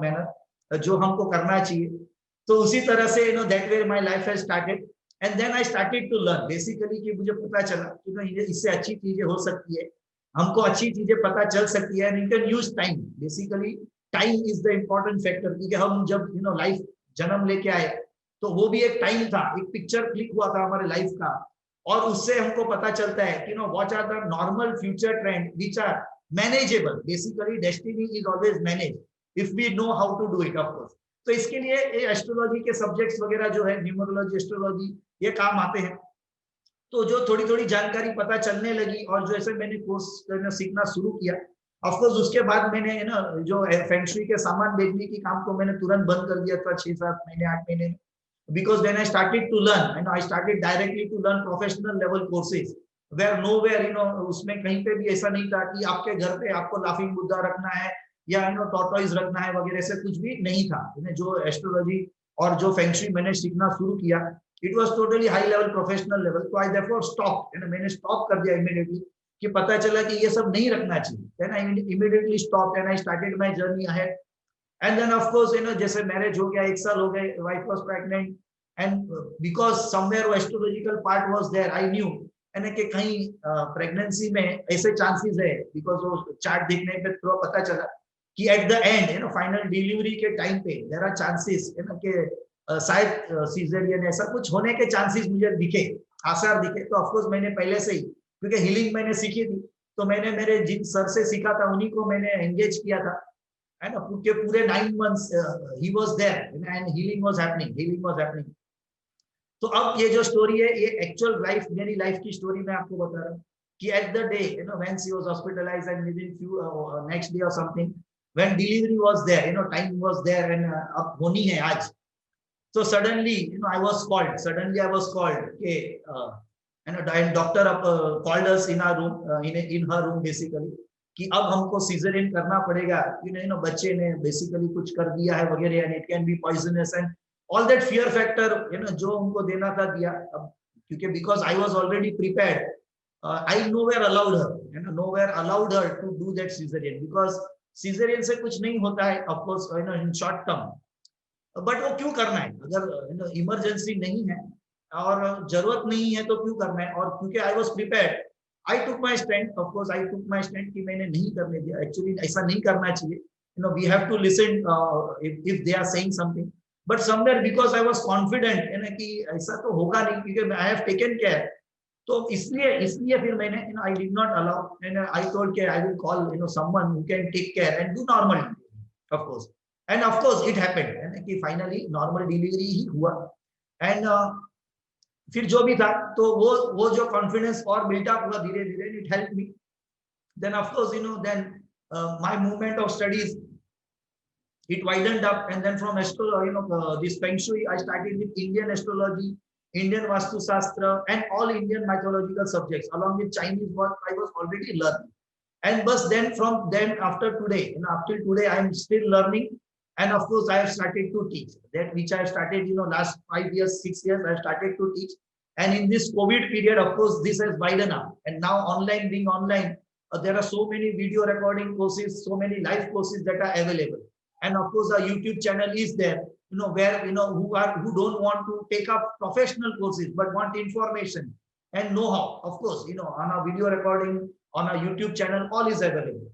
manner, जो हमको करना चाहिए. तो उसी तरह से that way my life has started, and then I started to learn basically कि मुझे पता चला कि इससे अच्छी चीजें हो सकती है, हमको अच्छी चीजें पता चल सकती है, and you can use time. Basically time is the important factor, क्योंकि हम जब लाइफ जन्म लेके आए तो वो भी एक टाइम था, एक पिक्चर क्लिक हुआ था हमारे लाइफ का, और उससे हमको पता चलता है कि what are the normal future trend which are manageable. Basically destiny is always manage if we know how to do it, of course. तो इसके लिए एस्ट्रोलॉजी के सब्जेक्ट्स वगैरह जो है, न्यूमरोलॉजी, एस्ट्रोलॉजी, ये काम आते हैं. तो जो थोड़ी थोड़ी जानकारी पता चलने लगी, और जैसे मैंने कोर्स सीखना शुरू किया, ऑफ कोर्स उसके बाद मैंने जो फेंग शुई के सामान बेचने की काम को मैंने तुरंत बंद कर दिया था 6-7 महीने 8 महीने में. because when I started to learn, and I started directly to learn professional level courses, where nowhere, उसमें कहीं पे भी ऐसा नहीं था कि आपके घर पे आपको लाफिंग बुद्धा रखना है या टॉर्टोइज रखना है वगैरह, ऐसे कुछ भी नहीं था। जो एस्ट्रोलॉजी और जो फेंगशुई मैंने सीखना शुरू किया, it was totally high level professional level. तो आई देयरफॉर स्टॉप, मैंने स्टॉप कर दिया इमीडिएटली, कि पता चला कि ये सब नहीं रखना चाहिए। Then I immediately stop and I started my journey ahead. And then of course जैसे मैरिज हो गया, 1 साल हो गए, wife was pregnant, and because somewhere astrological part was there, I knew कि कहीं प्रेगनेंसी में ऐसे चांसेस है, बिकॉज वो चार्ट देखने पे थोड़ा पता चला कि at the end final delivery के टाइम पे देयर आर चांसेस कि शायद सीजरियन ऐसा कुछ होने के चांसेस मुझे दिखे, आसार दिखे। तो ऑफ कोर्स मैंने पहले से ही, क्योंकि हीलिंग मैंने सीखी थी, तो मैंने मेरे जिन सर से सीखा था उन्हीं को मैंने एंगेज किया था, है ना। पूरे 9 months he was there and healing was happening. तो अब ये जो स्टोरी है, ये एक्चुअल लाइफ, मेरी लाइफ की स्टोरी मैं आपको बता रहा हूँ कि at the day when she was hospitalised and within few next day और something, when delivery was there, time was there and अब होनी है आज। So suddenly, I was called. Okay, and doctor called us in our room, in her room basically, कि अब हमको caesarean करना पड़ेगा, बच्चे ने बेसिकली कुछ कर दिया है वगैरह, and it can be poisonous and all that fear factor, जो उनको देना था दिया। अब क्योंकि because I was already prepared, I nowhere allowed her to do that cesarean, because cesarean से कुछ नहीं होता है of course, in short term, but वो क्यों करना है? अगर इमरजेंसी नहीं है और जरूरत नहीं है तो क्यों करना है? और क्योंकि I was prepared, I took my stand, of course I took my stand कि मैंने नहीं करने दिया। एक्चुअली ऐसा नहीं करना चाहिए, we have to listen if they are saying something, but somewhere because I was confident कि ऐसा तो होगा नहीं, क्योंकि आई हैव टेकन केयर। तो इसलिए फिर मैंने I did not allow, and I told के I will call someone who can take care and do normal, of course. And of course it happened कि फाइनली नॉर्मल डिलीवरी ही हुआ। And फिर जो भी था, तो वो जो कॉन्फिडेंस और बिल्डअप हुआ धीरे धीरे, it help me. Then of course then my movement of studies, it widened up, and then from this feng shui, I started with Indian astrology, Indian vastu shastra, and all Indian mythological subjects, along with Chinese, what I was already learning. And but then from then after today, up till today, I am still learning. And of course, I have started to teach that which I have started, last 5 years, 6 years, I have started to teach. And in this COVID period, of course, this has widened up. And now being online, there are so many video recording courses, so many live courses that are available. And of course, a YouTube channel is there, where, who don't want to take up professional courses, but want information and know-how. Of course, on a video recording, on a YouTube channel, all is available.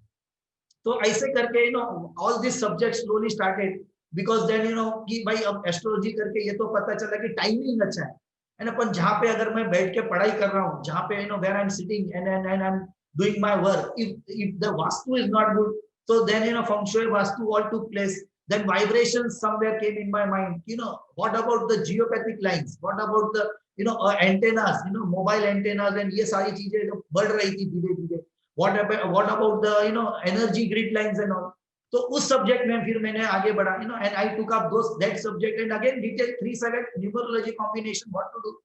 तो ऐसे करके all these subjects slowly started, because then कि भाई अब astrology करके ये तो पता चला कि टाइमिंग अच्छा है अपन जहाँ पे अगर मैं बैठ के पढ़ाई कर रहा हूँ, जहाँ पे where I'm sitting and I'm doing my work, if the vastu is not good, so then feng shui vastu all took place. Then vibrations somewhere came in my mind, what about the geopathic lines, what about the antennas, mobile antennas, and ये सारी चीजें बढ़ रही थी धीरे धीरे। What about the energy grid lines and all? तो उस सब्जेक्ट में फिर मैंने आगे बढ़ा, and I took up that subject, and again detail 3-7 numerology combination, what to do.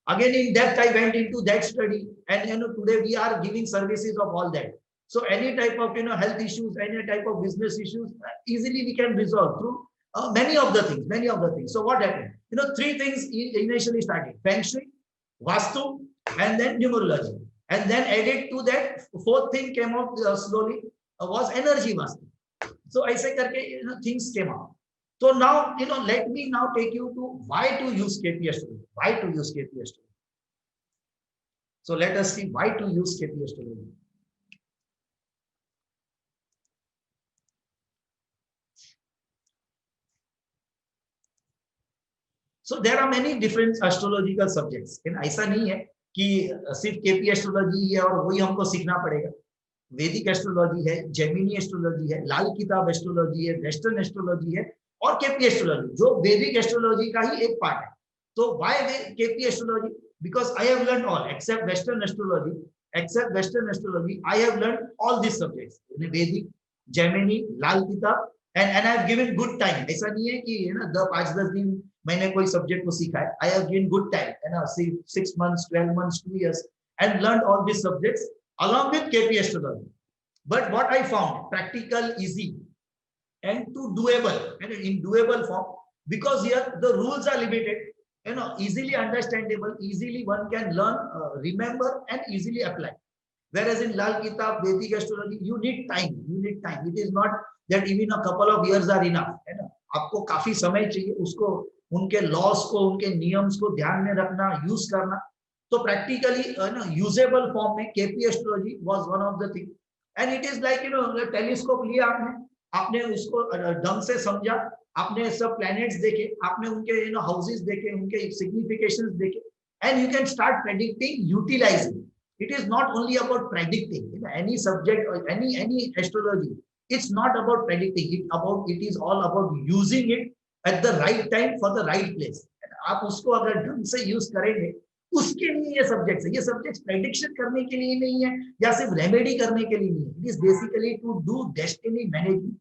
Again in depth I went into that study, and today we are giving services of all that. So any type of health issues, any type of business issues, easily we can resolve through many of the things. So what happened? 3 things initially started: feng shui, vastu, and then numerology. And then added to that, 4th thing came out slowly, was energy vastu. So ऐसे करके things came out. So now let me now take you to why to use KP astrology. So let us see why to use KP astrology. So there are many different astrological subjects. ऐसा नहीं है कि सिर्फ KP astrology है और वही हमको सीखना पड़ेगा। वैदिक एस्ट्रोलॉजी है, जेमिनी एस्ट्रोलॉजी है, लाल किताब एस्ट्रोलॉजी है, वेस्टर्न एस्ट्रोलॉजी है, और केपी एस्ट्रोलॉजी जो वैदिक एस्ट्रोलॉजी का ही एक पार्ट है। तो why KP astrology? Because I have learn all except western astrology, I have learn all this subjects, वैदिक, जेमिनी, लाल किताब, and I have given good time. ऐसा नहीं है कि 5-10 दिन मैंने कोई सब्जेक्ट को सीखा है, I have given good time, है ना, 6 months, 12 months, 2 years, and learned all these subjects along with KP astrology. But what I found practical, easy, and to doable, and in doable form, because here the rules are limited, you know, easily understandable, easily one can learn, remember, and easily apply. Whereas in Lal Kitab, Vedic astrology, you need time. You need time. It is not that even a couple of years are enough. है ना, आपको काफी समय चाहिए उसको, उनके loss को, उनके नियम्स को ध्यान में रखना, यूज करना. तो प्रैक्टिकली ना यूजेबल फॉर्म में KP astrology was one of the thing. And it is like, you know, telescope लिया आपने, आपने उसको ढंग से समझा, आपने सब प्लैनेट्स देखे, आपने उनके, यू नो, हाउसेस देखे, उनके सिग्निफिकेशंस देखे, and you can start predicting, utilizing. It is not only about predicting, you know, any subject or any astrology. It's not about predicting. It is all about using it at the right time for the right place. आप उसको अगर ढंग से use करेंगे, उसके लिए ये subjects है. ये सब्जेक्ट्स प्रेडिक्शन करने के लिए नहीं है या सिर्फ रेमेडी करने के लिए नहीं है. It is basically to do destiny management.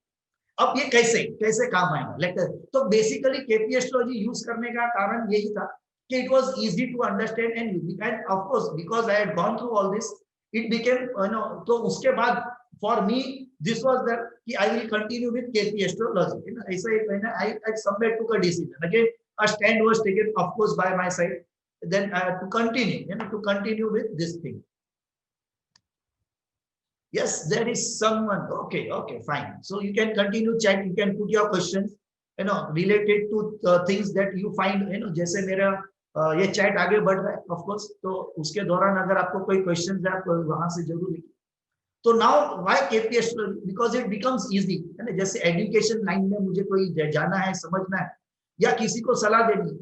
अब ये कैसे कैसे काम आएगा, लेटर. तो बेसिकली केपी एस्ट्रोलॉजी यूज करने का कारण यही था कि it was easy to understand and of course because I had gone through all this, it became, you know, तो उसके बाद for me this was that कि I will continue with KP astrology, you know, ऐसा एक महीना I somewhere took a decision. Again a stand was taken, of course, by my side. Then I had to continue, you know, to continue with this thing. Yes, there is someone. Okay, fine. So you can continue chat, you can put your questions, you know, related to things that you find, you know, जैसे मेरा ये chat आगे बढ़ रहा है, of course, तो उसके दौरान अगर आपको कोई क्वेश्चन है आप वहां से जरूर लिखिए. तो now why KP astrology, because it becomes easy, है ना. जैसे एजुकेशन लाइन में मुझे कोई जाना है, समझना है, या किसी को सलाह देनी है,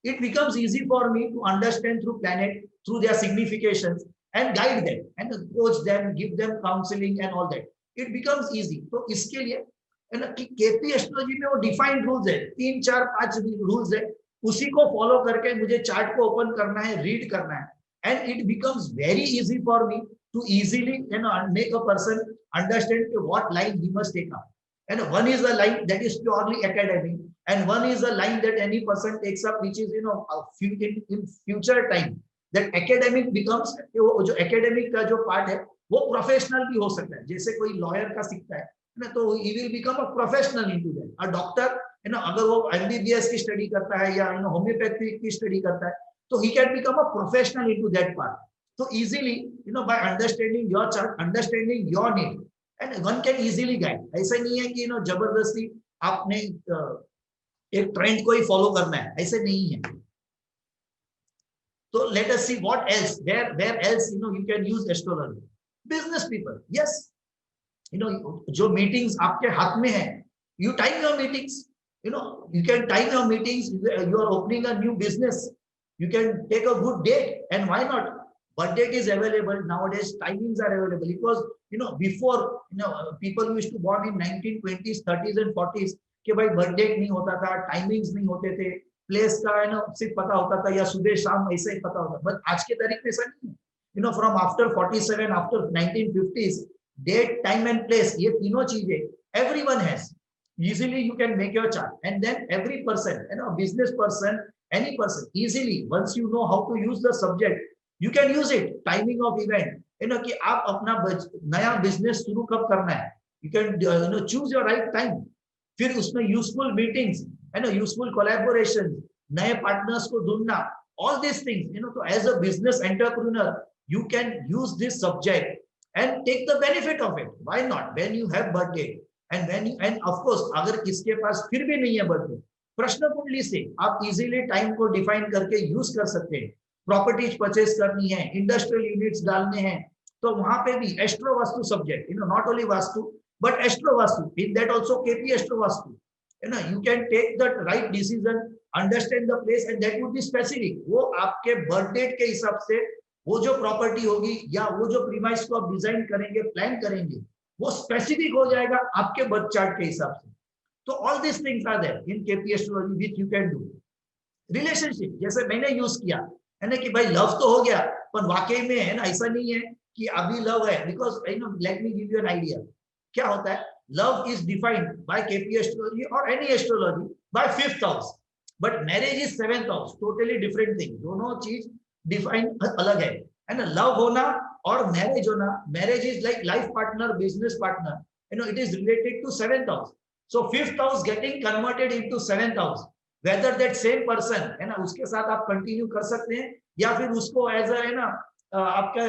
it becomes easy for me to understand through planet, through their significations, and guide them and coach them, give them counseling and all that. It becomes easy. तो इसके लिए, है ना, कि केपी एस्ट्रोलॉजी में वो डिफाइंड रूल्स है, 3, 4, 5 rules है, उसी को फॉलो करके मुझे चार्ट को ओपन करना है, रीड करना है, and it becomes very easy for me to easily, you know, make a person understand what line he must take up. And one is a line that is purely academic, and one is a line that any person takes up, which is, you know, in future time that academic becomes, जो academic का जो part है वो professional भी हो सकता है. जैसे कोई lawyer का सीखता है ना, तो he will become a professional into that. A doctor, you know, अगर वो MBBS की स्टडी करता है या, you know, होम्योपैथी की स्टडी करता है, तो he can become a professional into that part. So easily, you know, by understanding your chart, understanding your need, and one can easily guide. ऐसा नहीं है कि, you know, जबरदस्ती आपने एक ट्रेंड को ही फॉलो करना है, ऐसे नहीं है. तो let us see what else, where else, you know, you can use astrology. Business people, yes, you know, जो मीटिंग्स आपके हाथ में है, you time your meetings, you know, you can time your meetings. You are opening a new business, you can take a good date, and why not, birth date is available nowadays, timings are available. It was, you know, before, you know, people used to born in 1920s, 30s and 40s कि भाई birth date नहीं होता था, timings नहीं होते थे, place का, है ना, सिर्फ पता होता था, या सुबह शाम ऐसे ही पता होता. बट आज के तारीख में ऐसा नहीं है. You know, from after 47, after 1950s, date, time and place, ये तीनों चीजें everyone has. Easily you can make your chart, and then every person, you know, business person, any person, easily, once you know how to use the subject, you can use it. Timing of event, you know, कि आप अपना नया business शुरू कब करना है, you can, you know, choose your right time. फिर उसमें यूजफुल मीटिंग्स, है ना, यूजफुल कोलैबोरेशन, नए पार्टनर्स को ढूंढना, all these things, you know. तो as a business entrepreneur, you can use this subject and take the benefit of it. Why not? When you have birthday, and of course, अगर किसके पास फिर भी नहीं है बर्थडे, प्रश्न कुंडली से आप इजीली टाइम को डिफाइन करके यूज कर सकते हैं. प्रॉपर्टीज परचेज करनी है, इंडस्ट्रियल यूनिट्स डालने हैं, तो वहां पे भी astro vastu subject, you know, not only vastu but astro vastu, in that also KP astro vastu, you know, you can take the right decision, understand the place, and that would be specific. वो आपके birth date के हिसाब से वो जो property होगी या वो जो प्रीमाइस को आप डिजाइन करेंगे, प्लान करेंगे, वो स्पेसिफिक हो जाएगा आपके बर्थ चार्ट के हिसाब से. तो all this things are there in KP astrology which you can do. Relationship जैसे मैंने यूज किया है ना, कि भाई लव तो हो गया, पर वाकई में, है ना, ऐसा नहीं है कि अभी लव है, because, you know, let me give you an idea. क्या होता है, love is defined by KP astrology और any astrology by 5th house. But marriage is 7th house, totally different thing, दोनों चीज डिफाइन अलग है ना. लव होना और मैरिज होना, marriage is like life partner, business partner, it is related to 7th house. So 5th house getting converted into 7th house, whether that same person है ना, उसके साथ आप कंटिन्यू कर सकते हैं या फिर उसको एज अ है ना आपका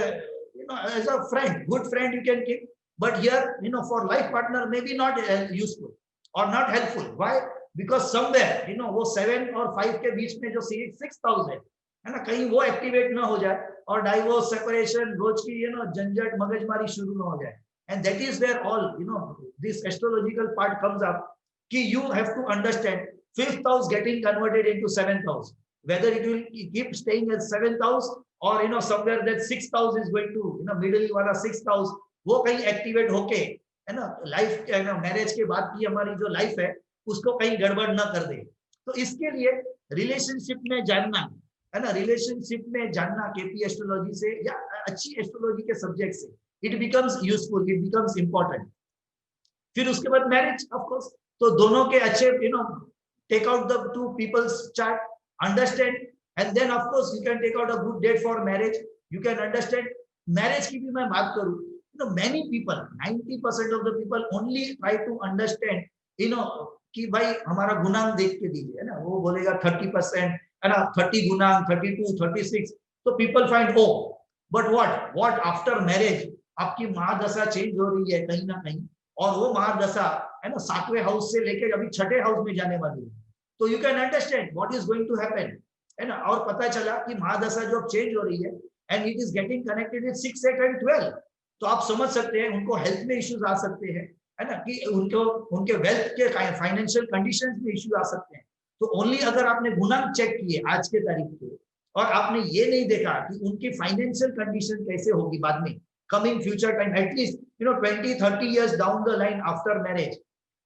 as a friend, good friend you can keep, but here for life partner may be not useful और not helpful. Why? Because somewhere वो 7 और 5 के बीच में जो 6th हाउस है ना, कहीं वो एक्टिवेट ना हो जाए और डाइवोर्स, सेपरेशन, रोज की झंझट, मगजमारी शुरू ना हो जाए. And that is where all this astrological part comes up कि you have to understand 5th house getting converted into 7th house, whether it will keep staying as 7th house or somewhere that 6th house is going to middle वाला 6th house वो कहीं activate होके है ना life marriage के बाद की हमारी जो लाइफ है उसको कहीं गड़बड़ ना कर दे. तो इसके लिए रिलेशनशिप में जानना है ना, रिलेशनशिप में जानना केपी एस्ट्रोलॉजी से या अच्छी एस्ट्रोलॉजी के सब्जेक्ट से, it becomes useful, it becomes important. फिर उसके बाद मैरिज ऑफ कोर्स, तो दोनों के अच्छे take out the two people's chart, understand, and then of course you can take out a good date for marriage. You can understand marriage की भी मैं बात करूं, many people, 90% of the people only try to understand कि भाई हमारा गुणांक देख के दीजिए, है ना, वो बोलेगा 30% है ना, 30 गुणांक, 32, 36, तो people find but what after marriage आपकी महादशा चेंज हो रही है कहीं ना कहीं, और वो महादशा है ना 7वें हाउस से लेकर अभी 6ठे हाउस में जाने वाली है. तो you can understand what is going to happen, है ना. और पता चला कि महादशा जो चेंज हो रही है and it is getting connected with 6, 8 and 12, तो आप समझ सकते हैं उनको हेल्थ में इश्यूज आ सकते हैं, है ना, कि उनके वेल्थ के फाइनेंशियल कंडीशंस में इश्यू आ सकते हैं. तो ओनली अगर आपने गुणांक चेक किए आज के तारीख पे और आपने ये नहीं देखा कि उनकी फाइनेंशियल कंडीशन कैसे होगी बाद में coming future time, at least 20-30 years down the line after marriage,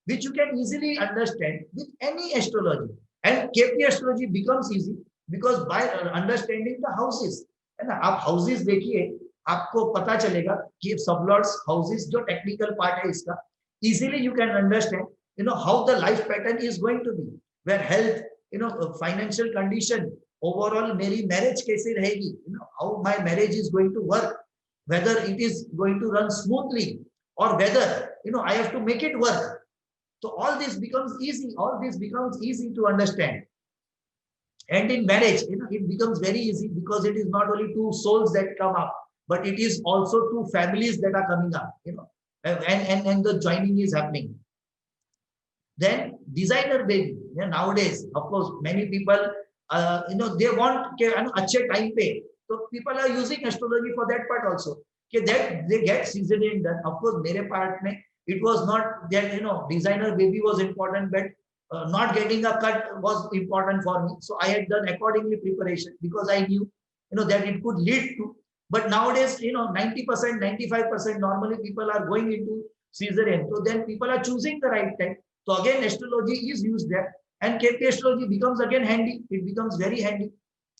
which you can easily understand with any astrology. And KP astrology becomes easy because by understanding the houses, है ना, आप houses देखिए आपको पता चलेगा कि sublords houses जो technical part है इसका, easily you can understand how the life pattern is going to be, where health, financial condition, overall मेरी marriage कैसे रहेगी, how my marriage is going to work, whether it is going to run smoothly or whether I have to make it work. So all this becomes easy, to understand. And in marriage it becomes very easy because it is not only two souls that come up, but it is also two families that are coming up, and the joining is happening. Then designer baby, nowadays of course many people they want अच्छे time पे, so people are using astrology for that part also, that they get cesarean done. Of course mere part mein it was not that designer baby was important, but not getting a cut was important for me, so I had done accordingly preparation because I knew that it could lead to. But nowadays 90%, 95% normally people are going into cesarean, so then people are choosing the right time. So again astrology is used there, and KP astrology becomes again handy, it becomes very handy,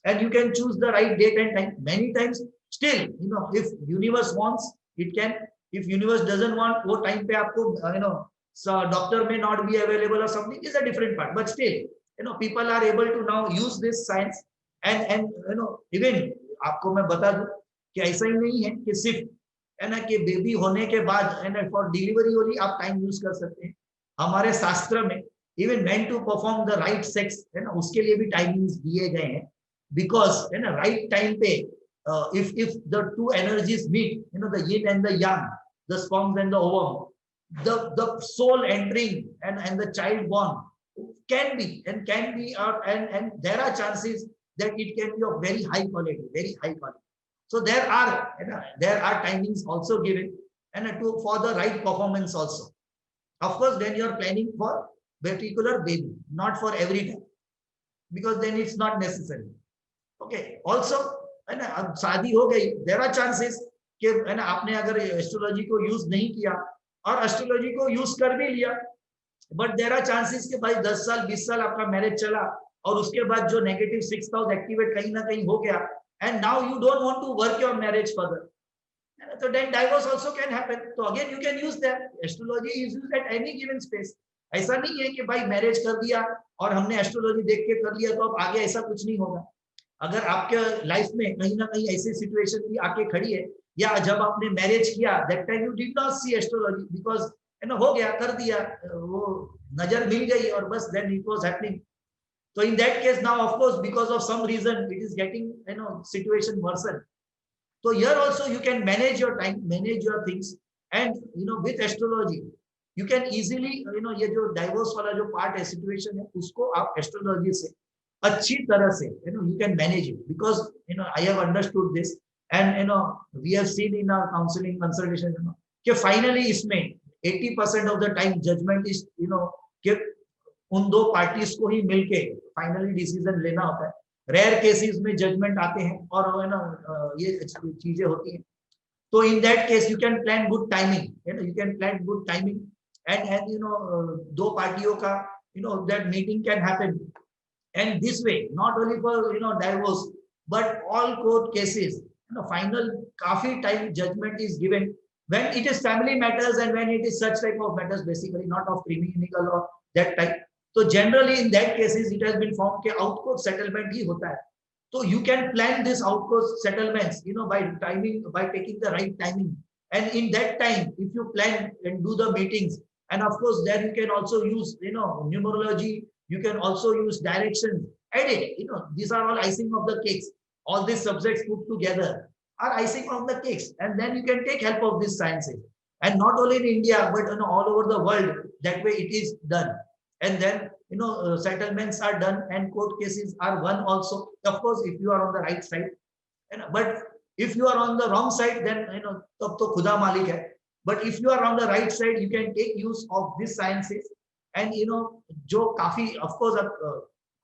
and you can choose the right date and time. Many times still if universe wants it can, if universe doesn't want वो time पे आपको so doctor may not be available or something is a different part, but still people are able to now use this science, and even आपको मैं बता दूं कि ऐसा ही नहीं है कि सिर्फ है ना कि बेबी होने के बाद है ना फॉर डिलीवरी ओनली आप टाइम यूज कर सकते हैं. हमारे शास्त्र में even men to perform the right sex है ना उसके लिए भी टाइमिंग्स दिए गए हैं, because right time pe if the two energies meet, the yin and the yang, the sperm and the ovum, the soul entering and the child born can be and there are chances that it can be of very high quality. So there are timings also given and for the right performance also. Of course when you are planning for particular baby, not for every time, because then it's not necessary. Okay, also है ना अब शादी हो गई, there are chances कि है ना आपने अगर एस्ट्रोलॉजी को यूज नहीं किया और एस्ट्रोलॉजी को यूज कर भी लिया, बट देयर आर चांसेस कि भाई 10 साल 20 साल आपका मैरिज चला और उसके बाद जो नेगेटिव 6th हाउस एक्टिवेट कहीं ना कहीं हो गया and now you don't want to work your marriage further, so then divorce also can happen. So again you can use that. Astrology is used at any given space. ऐसा नहीं है कि भाई मैरिज कर दिया और हमने एस्ट्रोलॉजी देख के कर लिया तो अब आगे ऐसा कुछ नहीं होगा। अगर आपके लाइफ में कहीं ना कहीं ऐसी सिचुएशन भी आके खड़ी है, या जब आपने मैरिज किया that time you did not see astrology because हो गया, कर दिया, वो नजर मिल गई और बस then it was happening. So in that case now of course because of some reason it is getting situation worsen. So here also you can manage your time, manage your things, and with astrology you can easily ये जो divorce वाला जो part है situation है उसको आप astrology से अच्छी तरह से you can manage it because I have understood this and we have seen in our counseling consultation कि finally इसमें 80% of the time judgment is कि उन दो पार्टीज को ही मिलके फाइनली डिसीजन लेना होता है। रेयर केसेस में जजमेंट आते हैं और ये चीजें होती हैं। तो in that case you can plan good timing, you can plan good timing and दो पार्टियों का that meeting can happen and this way not only for divorce but all court cases final काफी time judgement is given when it is family matters and when it is such type of matters basically not of criminal or that type. तो generally in that cases it has been found कि out court settlement ही होता है। तो you can plan this out court settlements by timing, by taking the right timing, and in that time if you plan and do the meetings, and of course there you can also use numerology, you can also use direction, edit, these are all icing of the cakes. All these subjects put together are icing of the cakes, and then you can take help of these sciences, and not only in India but all over the world. That way it is done, and then settlements are done and court cases are won also, of course if you are on the right side, but if you are on the wrong side then tab to khuda malik hai. But if you are on the right side you can take use of these sciences, and jo kafi of course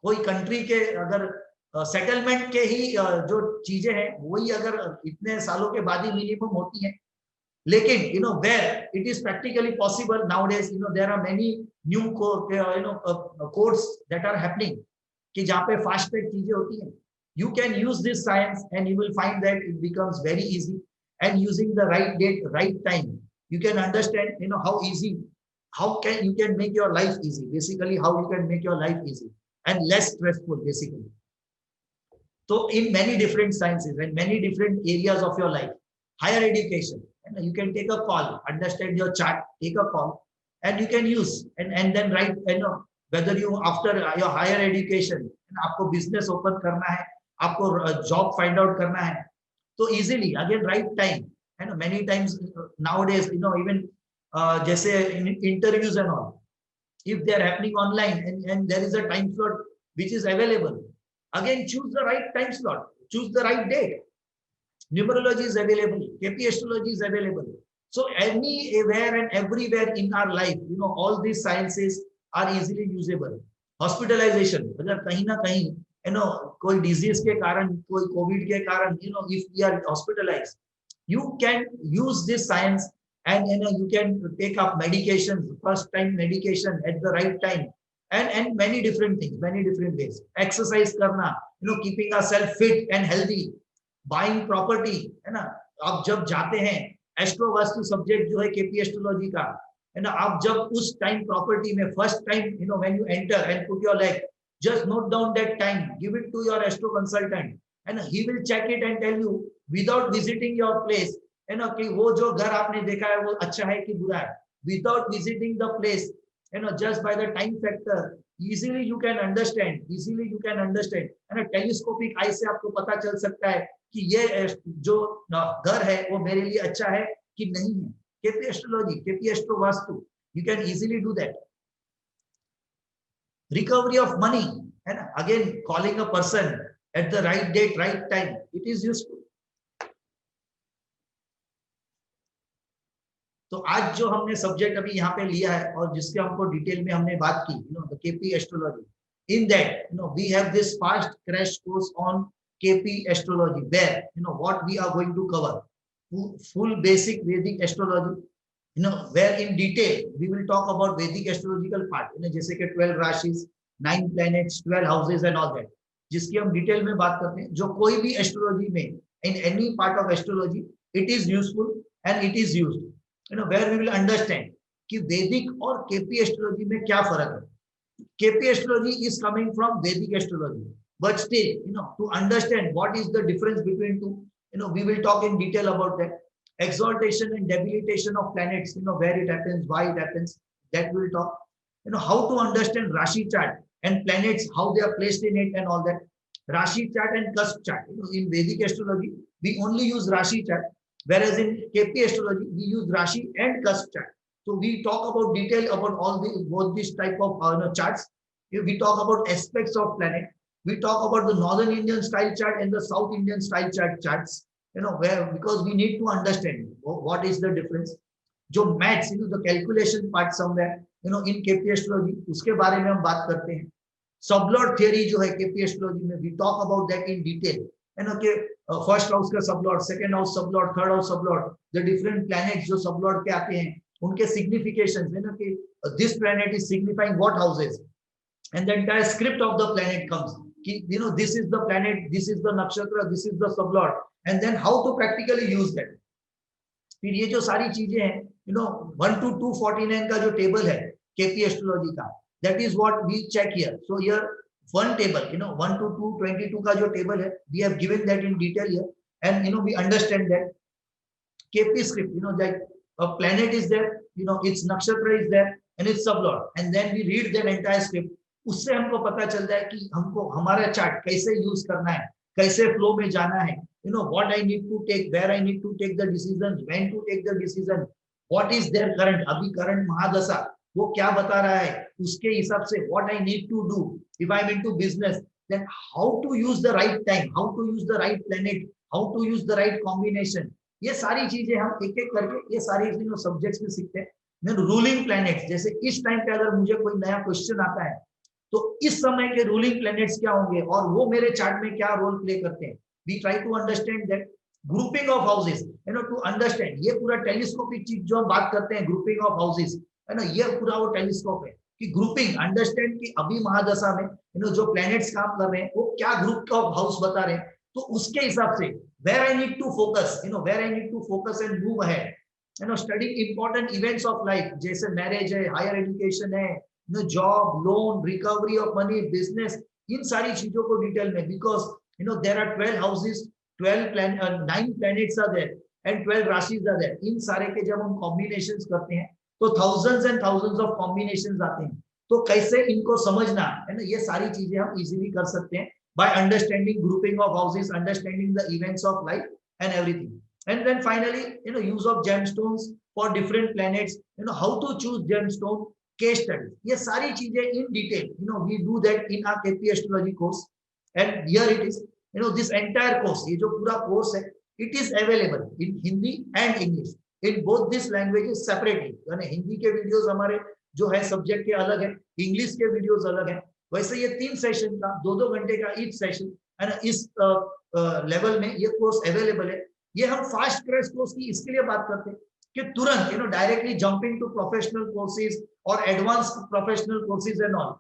koi country के अगर settlement के ही जो चीजें हैं वही अगर इतने सालों के बाद ही मिनिमम होती हैं, लेकिन where it is practically possible nowadays, there are many new courts that are happening कि जहाँ पे फास्ट ट्रैक चीजें होती हैं. You can use this science and you will find that it becomes very easy, and using the right date, right time, you can understand how easy, you can make your life easy, basically how you can make your life easy and less stressful basically. So in many different sciences and many different areas of your life, higher education, you can take a call, understand your chart, take a call, and you can use and then write, whether you after your higher education, आपको business open करना है, आपको job find out करना है, तो easily again right time, many times nowadays even जैसे interviews and all, if they are happening online and there is a time slot which is available, again choose the right time slot, choose the right date. Numerology is available, KP astrology is available. So anywhere and everywhere in our life, all these sciences are easily usable. Hospitalization, अगर कहीं ना कहीं कोई disease के कारण, कोई COVID के कारण, if we are hospitalized, you can use this science and you can take up medications, first time medication at the right time, and many different things, many different ways. Exercise करना, keeping ourselves fit and healthy, buying property, है ना. आप जब जाते हैं astro vastu subject जो है KP astrology का, है ना, आप जब उस टाइम प्रॉपर्टी में first time when you enter and put your leg, just note down that time, give it to your astro consultant, and he will check it and tell you without visiting your place, कि वो जो घर आपने देखा है वो अच्छा है कि बुरा है, without visiting the place, just by the time factor, easily you can understand, telescopic eye से आपको पता चल सकता है कि ये जो घर है वो मेरे लिए अच्छा है कि नहीं है. KP astrology, KP astro vastu, you can easily do that. Recovery of money, है ना, again calling a person at the right date, right time, it is useful. तो आज जो हमने सब्जेक्ट अभी यहाँ पे लिया है और जिसके हमको डिटेल में हमने बात की, the KP astrology, in that we have this fast crash course on KP astrology where what we are going to cover full basic Vedic astrology, where in detail we will talk about Vedic astrological part, जैसे कि 12 राशिस, 9 planets, 12 houses and all that, जिसकी हम detail में बात करते हैं. जो कोई भी एस्ट्रोलॉजी में, in any part of astrology, it is useful and it is used, where we will understand कि वैदिक और केपी एस्ट्रोलॉजी में क्या फर्क है। KP astrology is coming from Vedic astrology, but still to understand what is the difference between two, we will talk in detail about that. Exaltation and debilitation of planets, where it happens, why it happens, that we'll talk. How to understand Rashi chart and planets, how they are placed in it and all that. Rashi chart and cusp chart. In Vedic astrology, we only use Rashi chart, whereas in KP astrology, we use Rashi and cusp chart. So we talk about detail about all both these type of charts. We talk about aspects of planet. We talk about the northern Indian style chart and the south Indian style charts. Where, because we need to understand what is the difference. जो maths, the calculation part somewhere, in KP astrology, उसके बारे में हम बात करते हैं. Sublord theory जो है KP astrology में, we talk about that in detail. कि फर्स्ट हाउस का sublord, second house sublord, third house sublord, the different planets जो sublord के आते हैं, उनके significations, कि this planet is signifying what houses, and the entire script of the planet comes. This is the planet, this is the nakshatra, this is the sublord, and then how to practically use that. फिर ये जो सारी चीजें हैं, 1 to 249 का जो table है KP astrology का, that is what we check here. So here one table, 1 to 222 का जो टेबल है, we have given that in detail here, and we understand that KP script, like a planet is there, its nakshatra is there, and its sublord, and then we read that entire script. उससे हमको पता चलता है कि हमको हमारा chart कैसे use करना है, कैसे फ्लो में जाना है, what I need to take, where I need to take the decisions, when to take the decision, what is their current, अभी current महादशा वो क्या बता रहा है, उसके हिसाब से what I need to do if I'm into business, then how to use the right time, how to use the right planet, how to use the right combination. ये सारी चीजें हम एक एक करके ये सारी सब्जेक्ट्स में सीखते हैं. रूलिंग प्लैनेट्स, जैसे इस टाइम पे अगर मुझे कोई नया क्वेश्चन आता है तो इस समय के रूलिंग प्लैनेट्स क्या होंगे और वो मेरे चार्ट में क्या रोल प्ले करते हैं. We try to understand that. Grouping of houses, to understand, ये पूरा टेलीस्कोपिक चीज जो हम बात करते हैं ग्रुपिंग ऑफ हाउसेस, ये पूरा वो टेलीस्कोप है कि ग्रुपिंग अंडरस्टैंड कि अभी महादशा में जो प्लैनेट्स काम कर रहे हैं वो क्या ग्रुप ऑफ हाउस बता रहे हैं, तो उसके हिसाब से where I need to focus, where I need to focus and move ahead. Studying important events of life, जैसे मैरिज है, हायर एजुकेशन है, job, loan, recovery of money, business, इन सारी चीजों को डिटेल में, because there are 12 houses, 9 planets are there and 12 राशिज are there. इन सारे के जब हम कॉम्बिनेशंस करते हैं तो thousands and thousands of combinations आते हैं. तो कैसे इनको समझना है ना, ये सारी चीजें हम इजीली कर सकते हैं by understanding grouping of houses, understanding the events of life and everything. And then finally, use of gemstones for different planets, how to choose gemstone, case study, ये सारी चीजें in detail, we do that in our KP astrology course. And here it is, this entire course, ये जो पूरा course है, it is available in Hindi and English in both these languages separately. यानी हिंदी के videos हमारे जो है subject के अलग है, इंग्लिश के वीडियोस अलग है. वैसे ये 3 सेशन का 2-2 घंटे का ईच सेशन है ना, इस लेवल में ये कोर्स अवेलेबल है. ये हम फास्ट क्रैश कोर्स की इसके लिए बात करते हैं कि तुरंत directly jumping to professional courses और advance professional courses and all.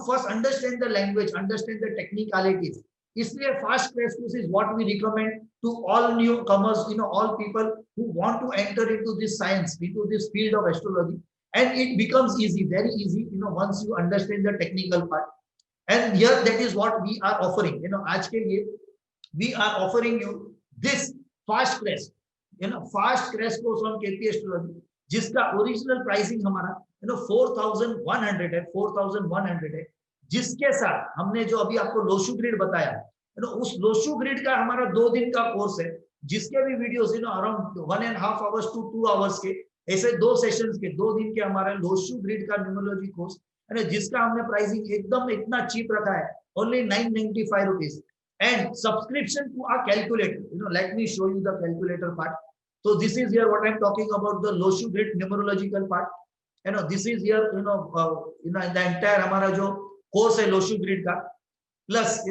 First understand the language, understand the technicalities. इसलिए fast crash course is what we recommend to all newcomers, all people who want to enter into this science, into this field of astrology. And it becomes easy, very easy, once you understand the technical part. And here that is what we are offering. आज के लिए we are offering you this fast crash, fast crash course on KP astrology, जिसका original pricing हमारा 4,100 है, 4,100 है. जिसके साथ हमने जो अभी आपको लोशु ग्रिड बताया, उस लोशु ग्रिड का हमारा 2 दिन का कोर्स है, जिसके भी videos around 1.5 hours to 2 hours के, ऐसे 2 सेशंस के 2 दिन के हमारे लोशु ग्रिड का न्यूमरोलॉजी कोर्स है, जिसका हमने प्राइसिंग एकदम इतना चीप रखा है, only 995 rupees. And subscription to our calculator, let me show you the calculator part. So this is here what I am talking about, the Loshu grid numerological part. This is here, the entire हमारा जो course है Lo Shu grid का. Plus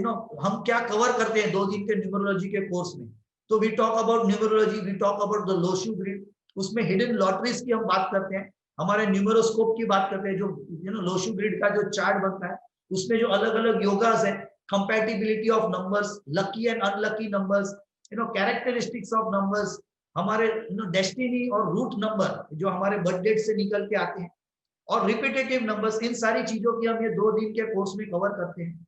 हम क्या cover करते हैं 2 दिन के न्यूमरोलॉजी के कोर्स में. तो we talk about numerology, we talk about the Lo Shu grid. उसमें हिडन लॉटरीज की हम बात करते हैं, हमारे न्यूमरोस्कोप की बात करते हैं, जो लोशु ग्रिड का जो चार्ट बनता है उसमें जो अलग अलग योगास है, compatibility of numbers, lucky and unlucky numbers, characteristics of numbers, हमारे डेस्टिनी और रूट नंबर जो हमारे बर्थ डेट से निकल के आते हैं, और रिपीटेटिव नंबर्स, इन सारी चीजों की हम ये 2 दिन के कोर्स में कवर करते हैं।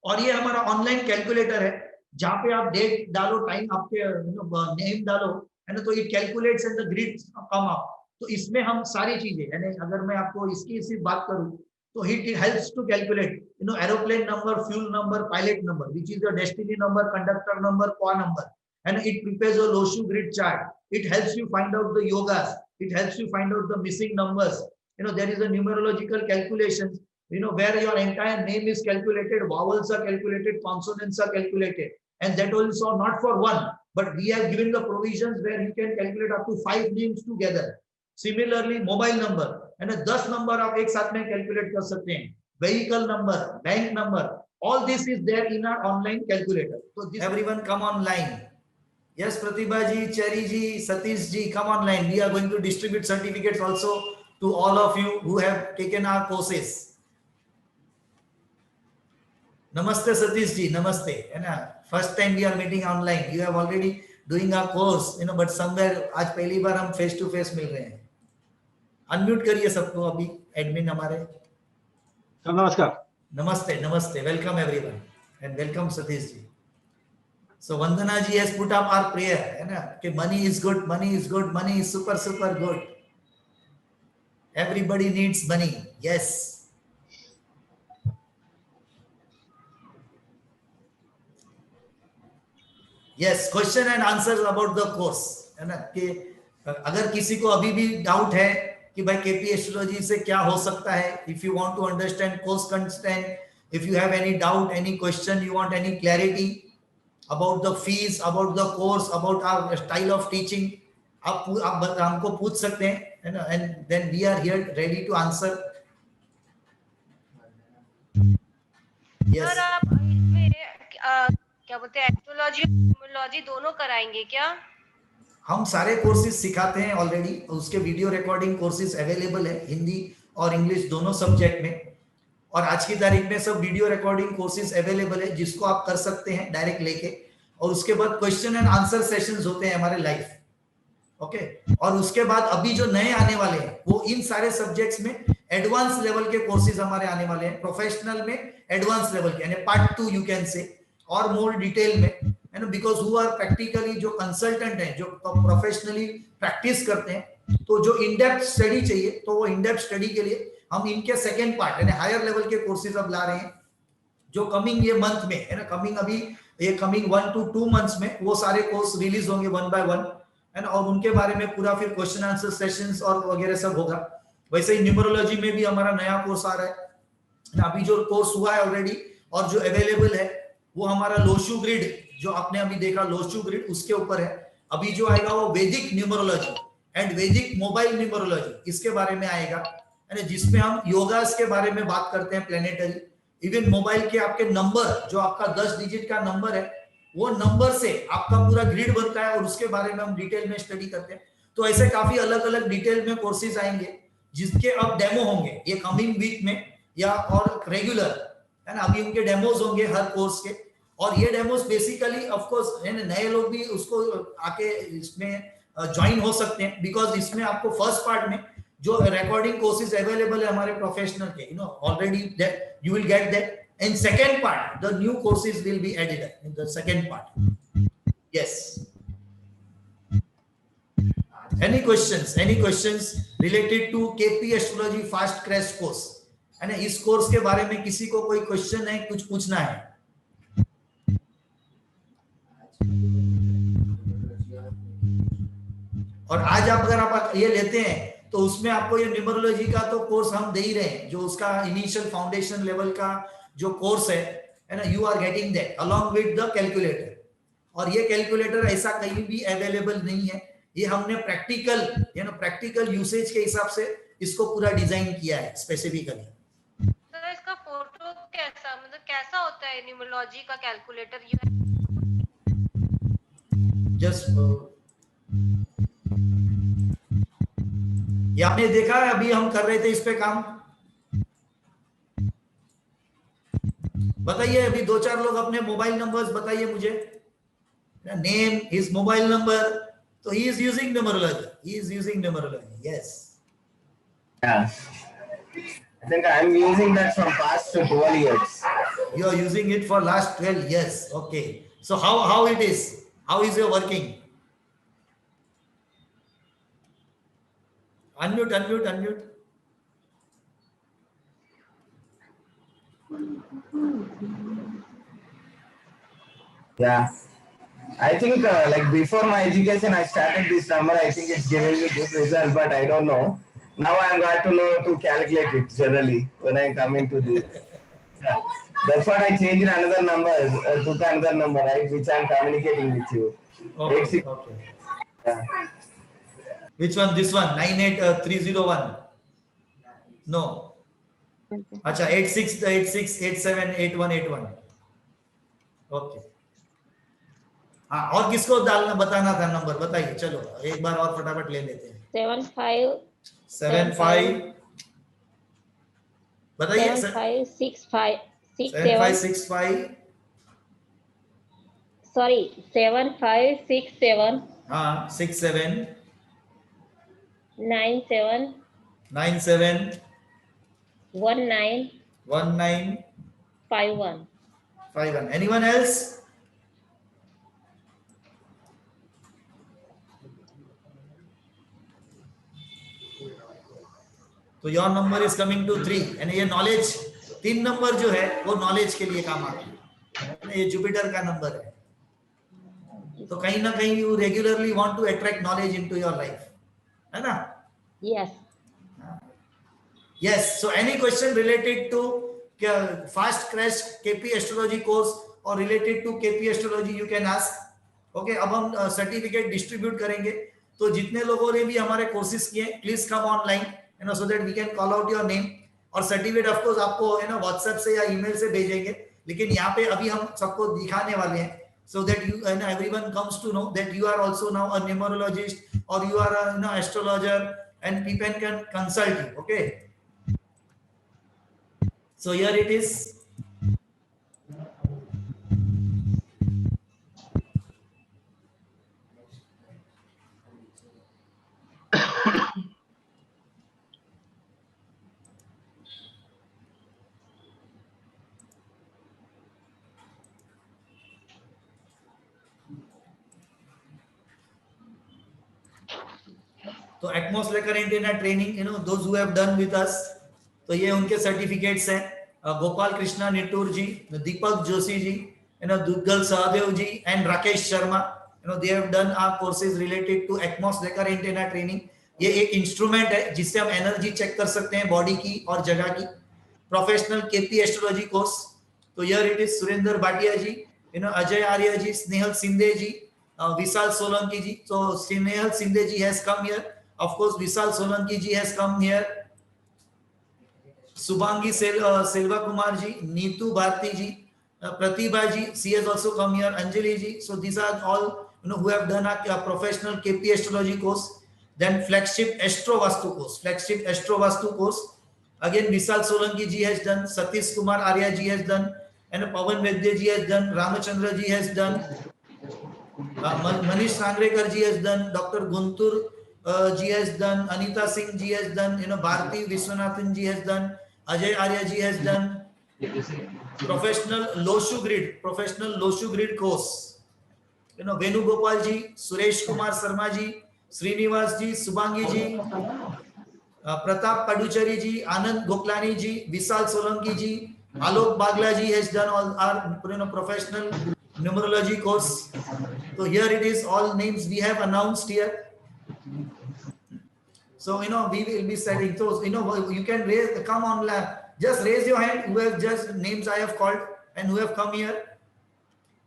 और ये हमारा ऑनलाइन कैलकुलेटर है, जहां पे आप डेट डालो, टाइम आपके नेम डालो, है ना, तो it calculates and the grid come up. तो इसमें हम सारी चीजें, यानी अगर मैं आपको इसकी सिर्फ बात करूं तो it helps to calculate aeroplane number, fuel number, pilot number, which is your destiny number, conductor number, Kua number, and it prepares a Loshu grid chart. It helps you find out the yogas. It helps you find out the missing numbers. There is a numerological calculations, where your entire name is calculated, vowels are calculated, consonants are calculated, and that also not for one, but we have given the provisions where you can calculate up to 5 names together. Similarly, mobile number, and 10 number आप एक साथ में calculate कर सकते हैं, vehicle number, bank number, all this is there in our online calculator. So this, everyone come online. Yes, Pratibha ji, Cherry ji, Satish ji, come online. We are going to distribute certificates also to all of you who have taken our courses. Namaste Satish ji, namaste. है ना, first time we are meeting online. You have already doing our course, but somewhere आज पहली बार हम face to face मिल रहे हैं. Unmute करिए सबको अभी, admin हमारे. नमस्कार. Namaste, namaste. Welcome everyone and welcome Satish ji. So Vandana ji has put up our prayer, है ना, कि money is good, money is good, money is super super good. Everybody needs money. Yes. Yes. Question and answers about the course, है ना, कि अगर किसी को अभी भी डाउट है कि भाई केपी एस्ट्रोलॉजी से क्या हो सकता है, if you want to understand course content, if you have any doubt, any question, you want any clarity about the fees, about the course, about our style of teaching, आप हमको पूछ सकते हैं, है ना, and then we are here ready to answer. Yes. Sir आप इसमें क्या बोलते हैं, एस्ट्रोलॉजी न्यूमरोलॉजी दोनों कराएंगे क्या? हम सारे कोर्सेज सिखाते हैं ऑलरेडी, उसके वीडियो रिकॉर्डिंग कोर्सेज अवेलेबल है हिंदी और इंग्लिश दोनों सब्जेक्ट में, और आज की तारीख में सब वीडियो रिकॉर्डिंग कोर्सेज अवेलेबल है जिसको आप कर सकते हैं डायरेक्ट लेके, और उसके बाद क्वेश्चन एंड आंसर सेशंस होते हैं हमारे लाइव. ओके, और उसके बाद अभी जो नए आने वाले हैं वो इन सारे सब्जेक्ट्स में एडवांस लेवल के कोर्सेज हमारे आने वाले हैं, प्रोफेशनल में एडवांस लेवल के, यानी पार्ट 2 यू कैन से, और मोर डिटेल में, है ना, बिकॉज हु आर प्रैक्टिकली जो कंसल्टेंट हैं, जो प्रोफेशनली प्रैक्टिस करते हैं, तो जो इन डेप्थ स्टडी चाहिए, तो वो इन डेप्थ स्टडी के लिए हम इनके सेकेंड पार्ट यानी हायर लेवल के कोर्सेज अब ला रहे हैं, जो कमिंग ये मंथ में, है ना, कमिंग अभी ये कमिंग 1 to 2 months में वो सारे कोर्स रिलीज होंगे 1 by 1, है ना, और उनके बारे में पूरा फिर क्वेश्चन आंसर सेशंस और वगैरह सब होगा. वैसे ही न्यूमरोलॉजी में भी हमारा नया कोर्स आ रहा है, अभी जो कोर्स हुआ है ऑलरेडी और जो अवेलेबल है वो हमारा लोशु ग्रिड, जो आपने अभी देखा लोशु ग्रिड, उसके ऊपर है. अभी जो आएगा वो वैदिक न्यूमरोलॉजी एंड वैदिक मोबाइल न्यूमरोलॉजी, इसके बारे में आएगा, है ना, जिसमें हम योगास के बारे में बात करते हैं, प्लेनेटरी, इवन मोबाइल के आपके नंबर, जो आपका 10 डिजिट का नंबर है, वो नंबर से आपका पूरा ग्रिड बनता है और उसके बारे में हम डिटेल में स्टडी करते हैं. तो ऐसे काफी अलग अलग डिटेल में कोर्सेज आएंगे जिसके अब डेमो होंगे ये कमिंग वीक में या और रेगुलर, है ना, अभी उनके डेमोज होंगे हर कोर्स के, और ये डेमोज बेसिकली ऑफ कोर्स नए लोग भी उसको आके इसमें ज्वाइन हो सकते हैं, बिकॉज इसमें आपको फर्स्ट पार्ट में जो रिकॉर्डिंग कोर्सेज अवेलेबल है हमारे प्रोफेशनल के, already that you will get that. In second part, the new courses will be added in the second part. Yes. Any questions related to KP Astrology Fast Crash course? है ना, इस course के बारे में किसी को कोई क्वेश्चन है, कुछ पूछना है? और आज आप अगर आप ये लेते हैं तो उसमें आपको ये न्यूमरोलॉजी का तो कोर्स हम दे ही रहे हैं, जो उसका इनिशियल फाउंडेशन लेवल का जो कोर्स है ना, you are getting that along with the calculator. और ये कैलकुलेटर ऐसा कहीं भी अवेलेबल नहीं है, ये हमने प्रैक्टिकल यूसेज के हिसाब से इसको पूरा डिजाइन किया है स्पेसिफिकली. सर इसका फोटो कैसा, मतलब कैसा होता है न्यूमरोलॉजी का कैलकुलेटर? जस्ट ये आपने देखा है, अभी हम कर रहे थे इस पे काम. बताइए अभी 2-4 लोग अपने मोबाइल नंबर्स बताइए मुझे, name, his mobile number, So he is using numerology. He is using numerology. Yes. Yeah. I think I'm using that from past 12 years. You are using it for last 12 years. Okay. So how it is? How is your working? Unmute. Yeah. I think like before my education, I started this number. I think it's giving me good result, but I don't know. Now I'm glad to know to calculate it generally when I come into this. Yeah. That's what I changed another number, took another number, right, which I'm communicating with you. Okay. Yeah. Which one? This one? 98301. No. अच्छा 8686878181. Okay. हाँ, और किसको डालना बताना था number? बताइए. चलो एक बार और फटाफट ले लेते हैं. 75 बताइए. 7565 Sorry, 7567 हाँ 67 97 97 19 19 51. 51. Anyone else? तो your number is coming to 3 and ये नॉलेज 3 नंबर जो है वो नॉलेज के लिए काम आता है. ये जुपिटर का नंबर है. तो कहीं ना कहीं you regularly want to attract knowledge into your life, है ना? Yes. Yes. So any question related to fast crash KP astrology course or related to KP astrology you can ask. Okay. अब हम certificate distribute करेंगे. तो जितने लोगों ने भी हमारे कोर्सेज किए please come online, so that we can call out your name. और सर्टिफिकेट ऑफ कोर्स आपको व्हाट्सएप से या ईमेल से भेजेंगे. लेकिन यहाँ पे अभी हम सबको दिखाने वाले हैं, so that you everyone comes to know that you are also now a numerologist or you are a astrologer and people can consult you. Okay. So here it is. तो atmosphere current in training those who have done with us, तो ये उनके certificates हैं. Gopal Krishna Nitur ji, Deepak Joshi ji, Duggal Sahdev ji and Rakesh Sharma, they have done our courses related to atmosphere current in training. ये एक instrument है जिससे हम एनर्जी चेक कर सकते हैं बॉडी की और जगह की. Professional KP astrology course. तो here it is Surendra Bhatia ji, Ajay Arya ji, Snehal Sindhe ji, Vishal Solanki ji. So Snehal Sinde ji has come here. Of course, Vishal Solanki ji has come here. Subhangi Selva Kumar ji, Neetu Bharti ji, Pratibha ji, she has also come here. Anjali ji. So these are all who have done a professional KP astrology course. Then flagship Astro Vastu course. Flagship Astro Vastu course. Again, Vishal Solanki ji has done. Satish Kumar Arya ji has done. And Pawan Vaidya ji has done. Ramachandra ji has done. Manish Sangrekar ji has done. Dr. Guntur ji has done. Anita Singh ji has done. Bharti Viswanathan ji has done. Ajay Arya ji has done. Professional Loshu Grid course. Venu Gopal ji, Suresh Kumar Sharma ji, Srinivas ji, Subhangi ji, Pratap Paduchari ji, Anand Goklani ji, Vishal Solanki ji, Alok Bagla ji has done all our professional numerology course. So here it is, all names we have announced here. So we will be setting those. You can come on, just raise your hand who have just names I have called and who have come here.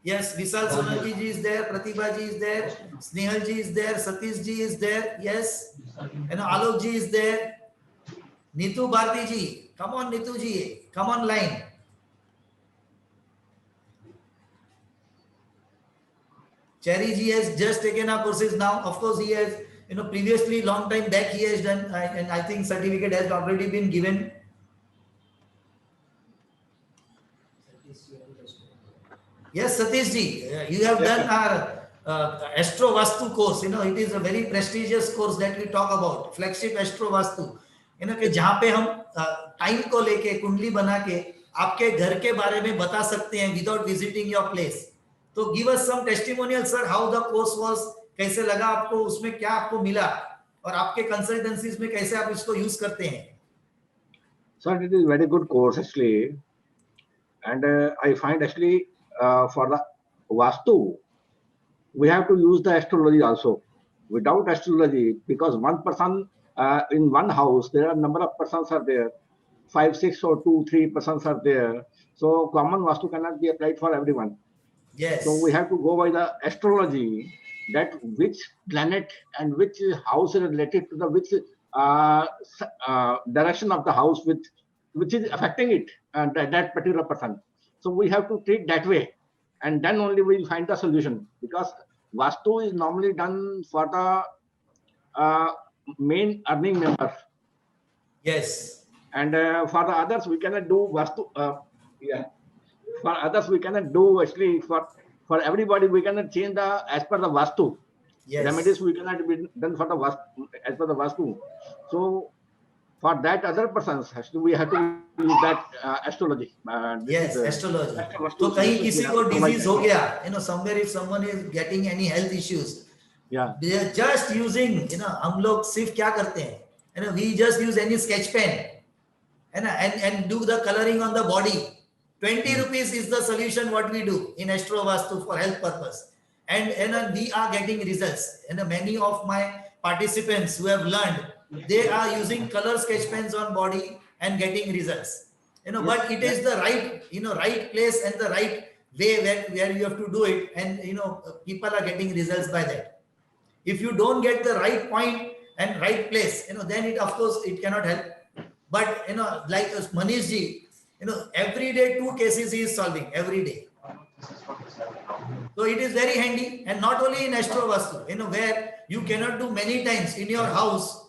Yes, Vishal Solanki ji is there, Pratibha ji is there, Snehal ji is there, Satish ji is there. Yes, Alok ji is there. Neetu Bharti ji, come on Neetu ji, come on line. Cherry ji has just taken our courses now. Of course, he has, previously long time back he has done, and I think certificate has already been given. Yes, Satish ji, you have done our Astro Vastu course. It is a very prestigious course that we talk about, flagship Astro Vastu. कि जहाँ पे हम time को लेके कुंडली बना के आपके घर के बारे में बता सकते हैं विदाउट विजिटिंग योर प्लेस. तो give us some testimonial sir, how the course was, कैसे लगा आपको, उसमें क्या आपको मिला और आपके कंसल्टेंसीज में कैसे आप इसको यूज करते हैं? Sir, it is very good course actually, and I find actually for the Vastu, we have to use the astrology also. Without astrology, because one person in one house, there are number of persons are there, 5, 6 or 2, 3 persons are there. So common Vastu cannot be applied for everyone. Yes. So we have to go by the astrology, that which planet and which house is related to the which direction of the house which is affecting it and that particular person. So we have to treat that way, and then only we will find the solution, because Vastu is normally done for the main earning member, Yes. and for the others we cannot do Vastu. For others we cannot do actually. For everybody we cannot change the as per the Vastu. Yes. Remedies we cannot be done for the Vastu, as per the Vastu. So for that other persons actually we have to use that astrology. Yes, astrology. तो कहीं किसी को disease हो गया, somewhere if someone is getting any health issues, yeah, they are just using, हम लोग सिर्फ क्या करते हैं, we just use any sketch pen, and do the coloring on the body. 20 rupees is the solution what we do in Astro Vastu for health purpose, and we are getting results. Many of my participants who have learned, they are using color sketch pens on body and getting results. But it is the right, right place and the right way where you have to do it, and people are getting results by that. If you don't get the right point and right place, then it, of course, it cannot help. But like Manish ji, every day 2 cases he is solving every day. So it is very handy, and not only in Astro Vastu, where you cannot do many times in your house,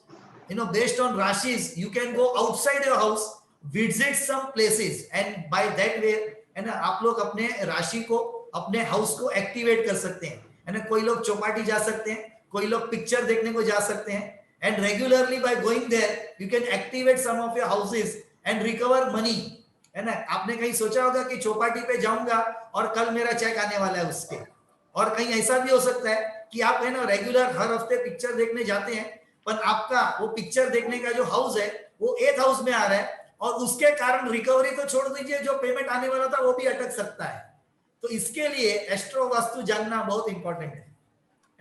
based on Rashis, you can go outside your house, visit some places, and by that way, आप लोग अपने राशि को, अपने house को activate कर सकते हैं. कोई लोग चौपाटी जा सकते हैं, कोई लोग पिक्चर देखने को जा सकते हैं, and regularly by going there, you can activate some of your houses and recover money. आपने कहीं सोचा होगा कि चौपाटी पे जाऊंगा और कल मेरा चेक आने वाला है उसके, और कहीं ऐसा भी हो सकता है कि आप रेगुलर हर हफ्ते पिक्चर देखने जाते हैं, पर आपका वो पिक्चर देखने का जो हाउस है वो एक हाउस में आ रहा है, और उसके कारण रिकवरी तो छोड़ दीजिए, जो पेमेंट आने वाला था वो भी अटक सकता है. तो इसके लिए एस्ट्रो वास्तु जानना बहुत इंपॉर्टेंट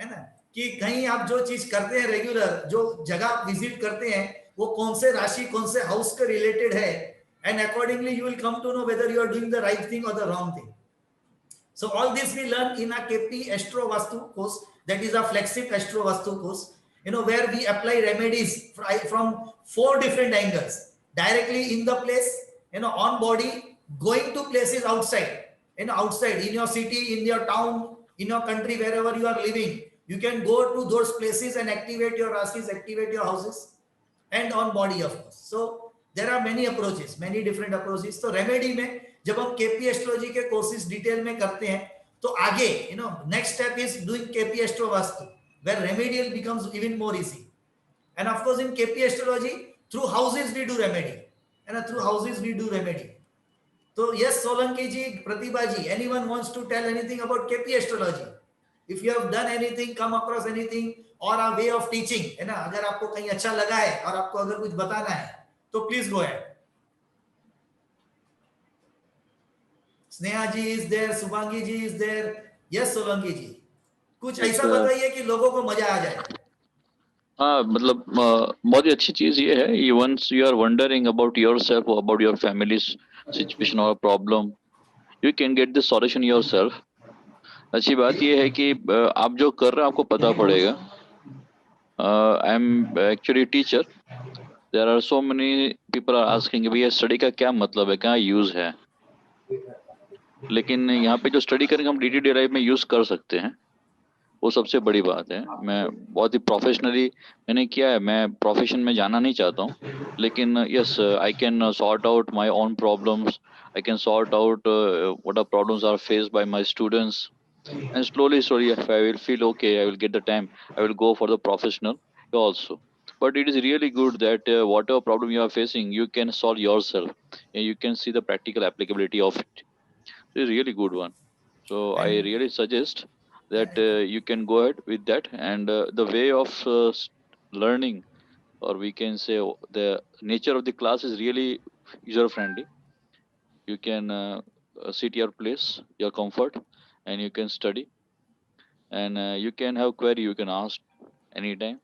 है ना, कि कहीं आप जो चीज करते हैं रेगुलर, जो जगह विजिट करते हैं, वो कौन से राशि कौन से हाउस के रिलेटेड है, and accordingly you will come to know whether you are doing the right thing or the wrong thing. So all this we learn in a KP Astro Vastu course, that is a flagship Astro Vastu course, where we apply remedies from 4 different angles: directly in the place, on body, going to places outside, outside in your city, in your town, in your country, wherever you are living, you can go to those places and activate your rashis, activate your houses, and on body, of course. So there are many approaches, many different approaches. तो remedy में जब हम KP astrology के courses detail में करते हैं, तो आगे next step is doing KP astro vastu, where remedial becomes even more easy. And of course in KP astrology, through houses we do remedy, and through houses we do remedy. So yes, Solanki ji, Pratibha ji, anyone wants to tell anything about KP astrology? If you have done anything, come across anything, or a way of teaching, है ना, अगर आपको कहीं अच्छा लगा है और आपको अगर कुछ बताना है, तो please go ahead. Sneha ji is there, Shubhangi ji is there. Yes Solanki ji, कुछ ऐसा बताइए कि लोगों को मजा आ जाए. हाँ, मतलब बहुत ही अच्छी चीज ये है, once you are wondering about yourself, about your family's situation और problem, you can get the solution yourself. अच्छी बात ये है कि आप जो कर रहे हैं आपको पता पड़ेगा. I am actually teacher. There are so many people are asking भैया स्टडी का क्या मतलब है, क्या यूज है, लेकिन यहाँ पे जो स्टडी करेंगे हम डे लाइफ में यूज कर सकते हैं, वो सबसे बड़ी बात है. मैं बहुत ही प्रोफेशनली मैंने किया है, मैं प्रोफेशन में जाना नहीं चाहता हूँ, लेकिन yes I can sort out my own problems, I can sort out what are problems are faced by my students, And slowly, if I will feel okay, I will get the time, I will go for the professional also. But it is really good that whatever problem you are facing, you can solve yourself, and you can see the practical applicability of it. It's a really good one. So I And really suggest that you can go ahead with that. And the way of learning, or we can say the nature of the class is really user friendly. You can sit your place, your comfort, and you can study, and you can have query, you can ask anytime,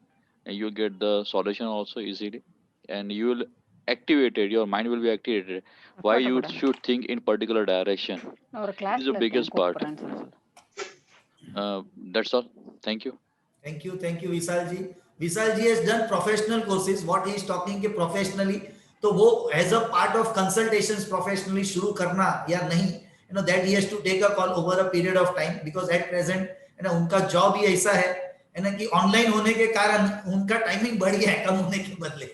and you get the solution also easily, and you will activated, your mind will be activated why you should think in particular direction. ஒரு This is the கிளாஸ்ல இருக்கேன் biggest part. கூப்பிடுறேன்னு சொல்லு. That's all. Thank you. thank you Vishal ji. Vishal ji has done professional courses. What he is talking के professionally, तो वो as a part of consultations professionally शुरू करना या नहीं, you know, that he has to take a call over a period of time, because at present, you know, उनका job ही ऐसा है ना, कि ऑनलाइन होने के कारण उनका टाइमिंग बढ़ गया है कम होने के बदले,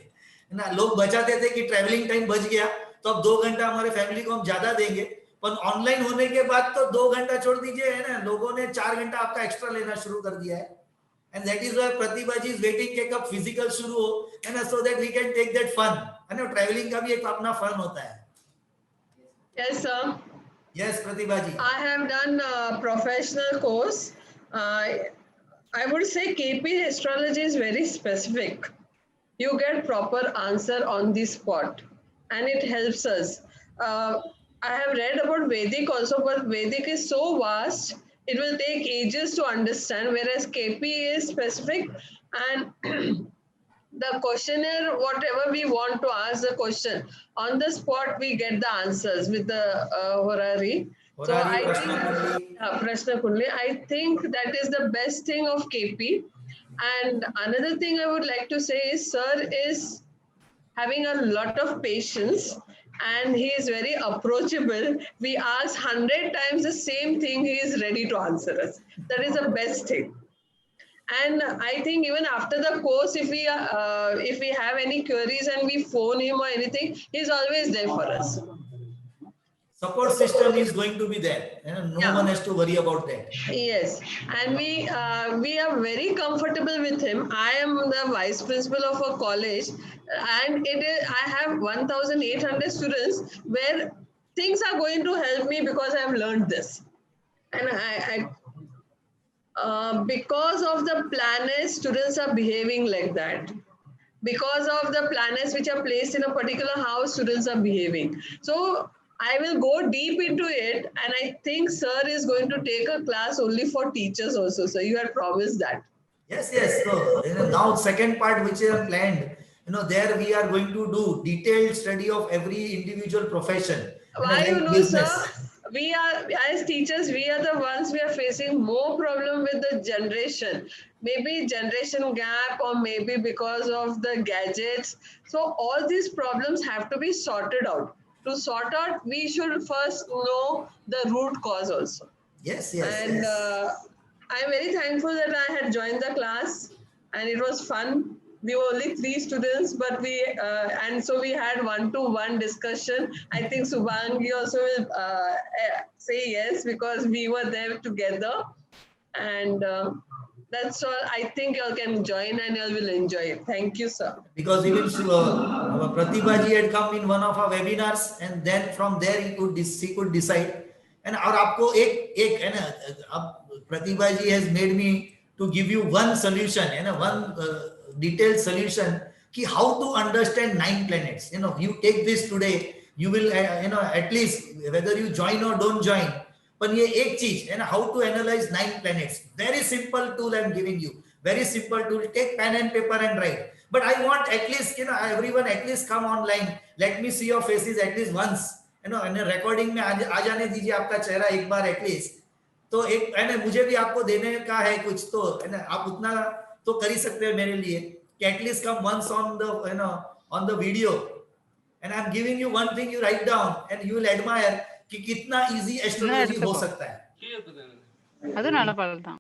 है ना. लोग बचाते थे कि ट्रैवलिंग टाइम बच गया तो अब 2 घंटा हमारे फैमिली को हम ज्यादा देंगे, पर ऑनलाइन होने के बाद तो 2 घंटा छोड़ दीजिए, है ना, लोगों ने 4 घंटा आपका एक्स्ट्रा लेना शुरू कर दिया है. And that is why Pratibha ji is waiting कि कब physical शुरू हो, है ना, so that we can take that fun, है ना. ट्रैवलिंग का भी एक अपना फन होता है. Yes, sir. Yes, Pratibha ji. I have done a professional course. I would say KP astrology is very specific. You get proper answer on the spot, and it helps us. I have read about Vedic also, but Vedic is so vast, it will take ages to understand, whereas KP is specific, and the questionnaire, whatever we want to ask the question, on the spot we get the answers with the horary. So I think Prashna Kundli, I think that is the best thing of KP. And another thing I would like to say is, sir is having a lot of patience, and he is very approachable. We ask 100 times the same thing, he is ready to answer us. That is the best thing. And I think even after the course, if we have any queries and we phone him or anything, he's always there for us. Support system is going to be there, and no one has to worry about that. Yes, and we are very comfortable with him. I am the vice principal of a college, and I have 1,800 students, where things are going to help me because I have learned this. And because of the planets, students are behaving like that. Because of the planets which are placed in a particular house, students are behaving. So I will go deep into it, and I think sir is going to take a class only for teachers also. So you had promised that. Yes. So, you know, now second part which is planned, you know, there we are going to do detailed study of every individual profession. Why, you know, business. Sir, we are, as teachers, we are the ones we are facing more problem with the generation. Maybe generation gap, or maybe because of the gadgets. So all these problems have to be sorted out. To sort out, we should first know the root cause also. Yes. And I'm very thankful that I had joined the class, and it was fun. We were only 3 students, but and so we had 1-to-1 discussion. I think Subhangi also will say yes, because we were there together. And that's all. I think you all can join and you all will enjoy it. Thank you, sir. Because even Pratibha ji had come in one of our webinars, and then from there he could decide. And और आपको एक है ना, अब Pratibha ji has made me to give you one solution, है ना, one detailed solution कि how to understand 9 planets. You know, you take this today, you will you know, at least whether you join or don't join, पर ये एक चीज है ना, how to analyze 9 planets. Very simple tool I'm giving you. Very simple tool. Take pen and paper and write. But I want at least, you know, everyone at least come online. Let me see your faces at least once. You know, recording में आ जाने दीजिए आपका चेहरा एक बार at least. तो एक है ना, मुझे भी आपको देने का है कुछ, तो है ना, आप उतना तो कर ही सकते हैं मेरे लिए कि at least come once on the, you know, on the video. And I'm giving you one thing, you write down and you will admire कि कितना easy astrology हो सकता है. அது நல்ல பழக்கம் தான்.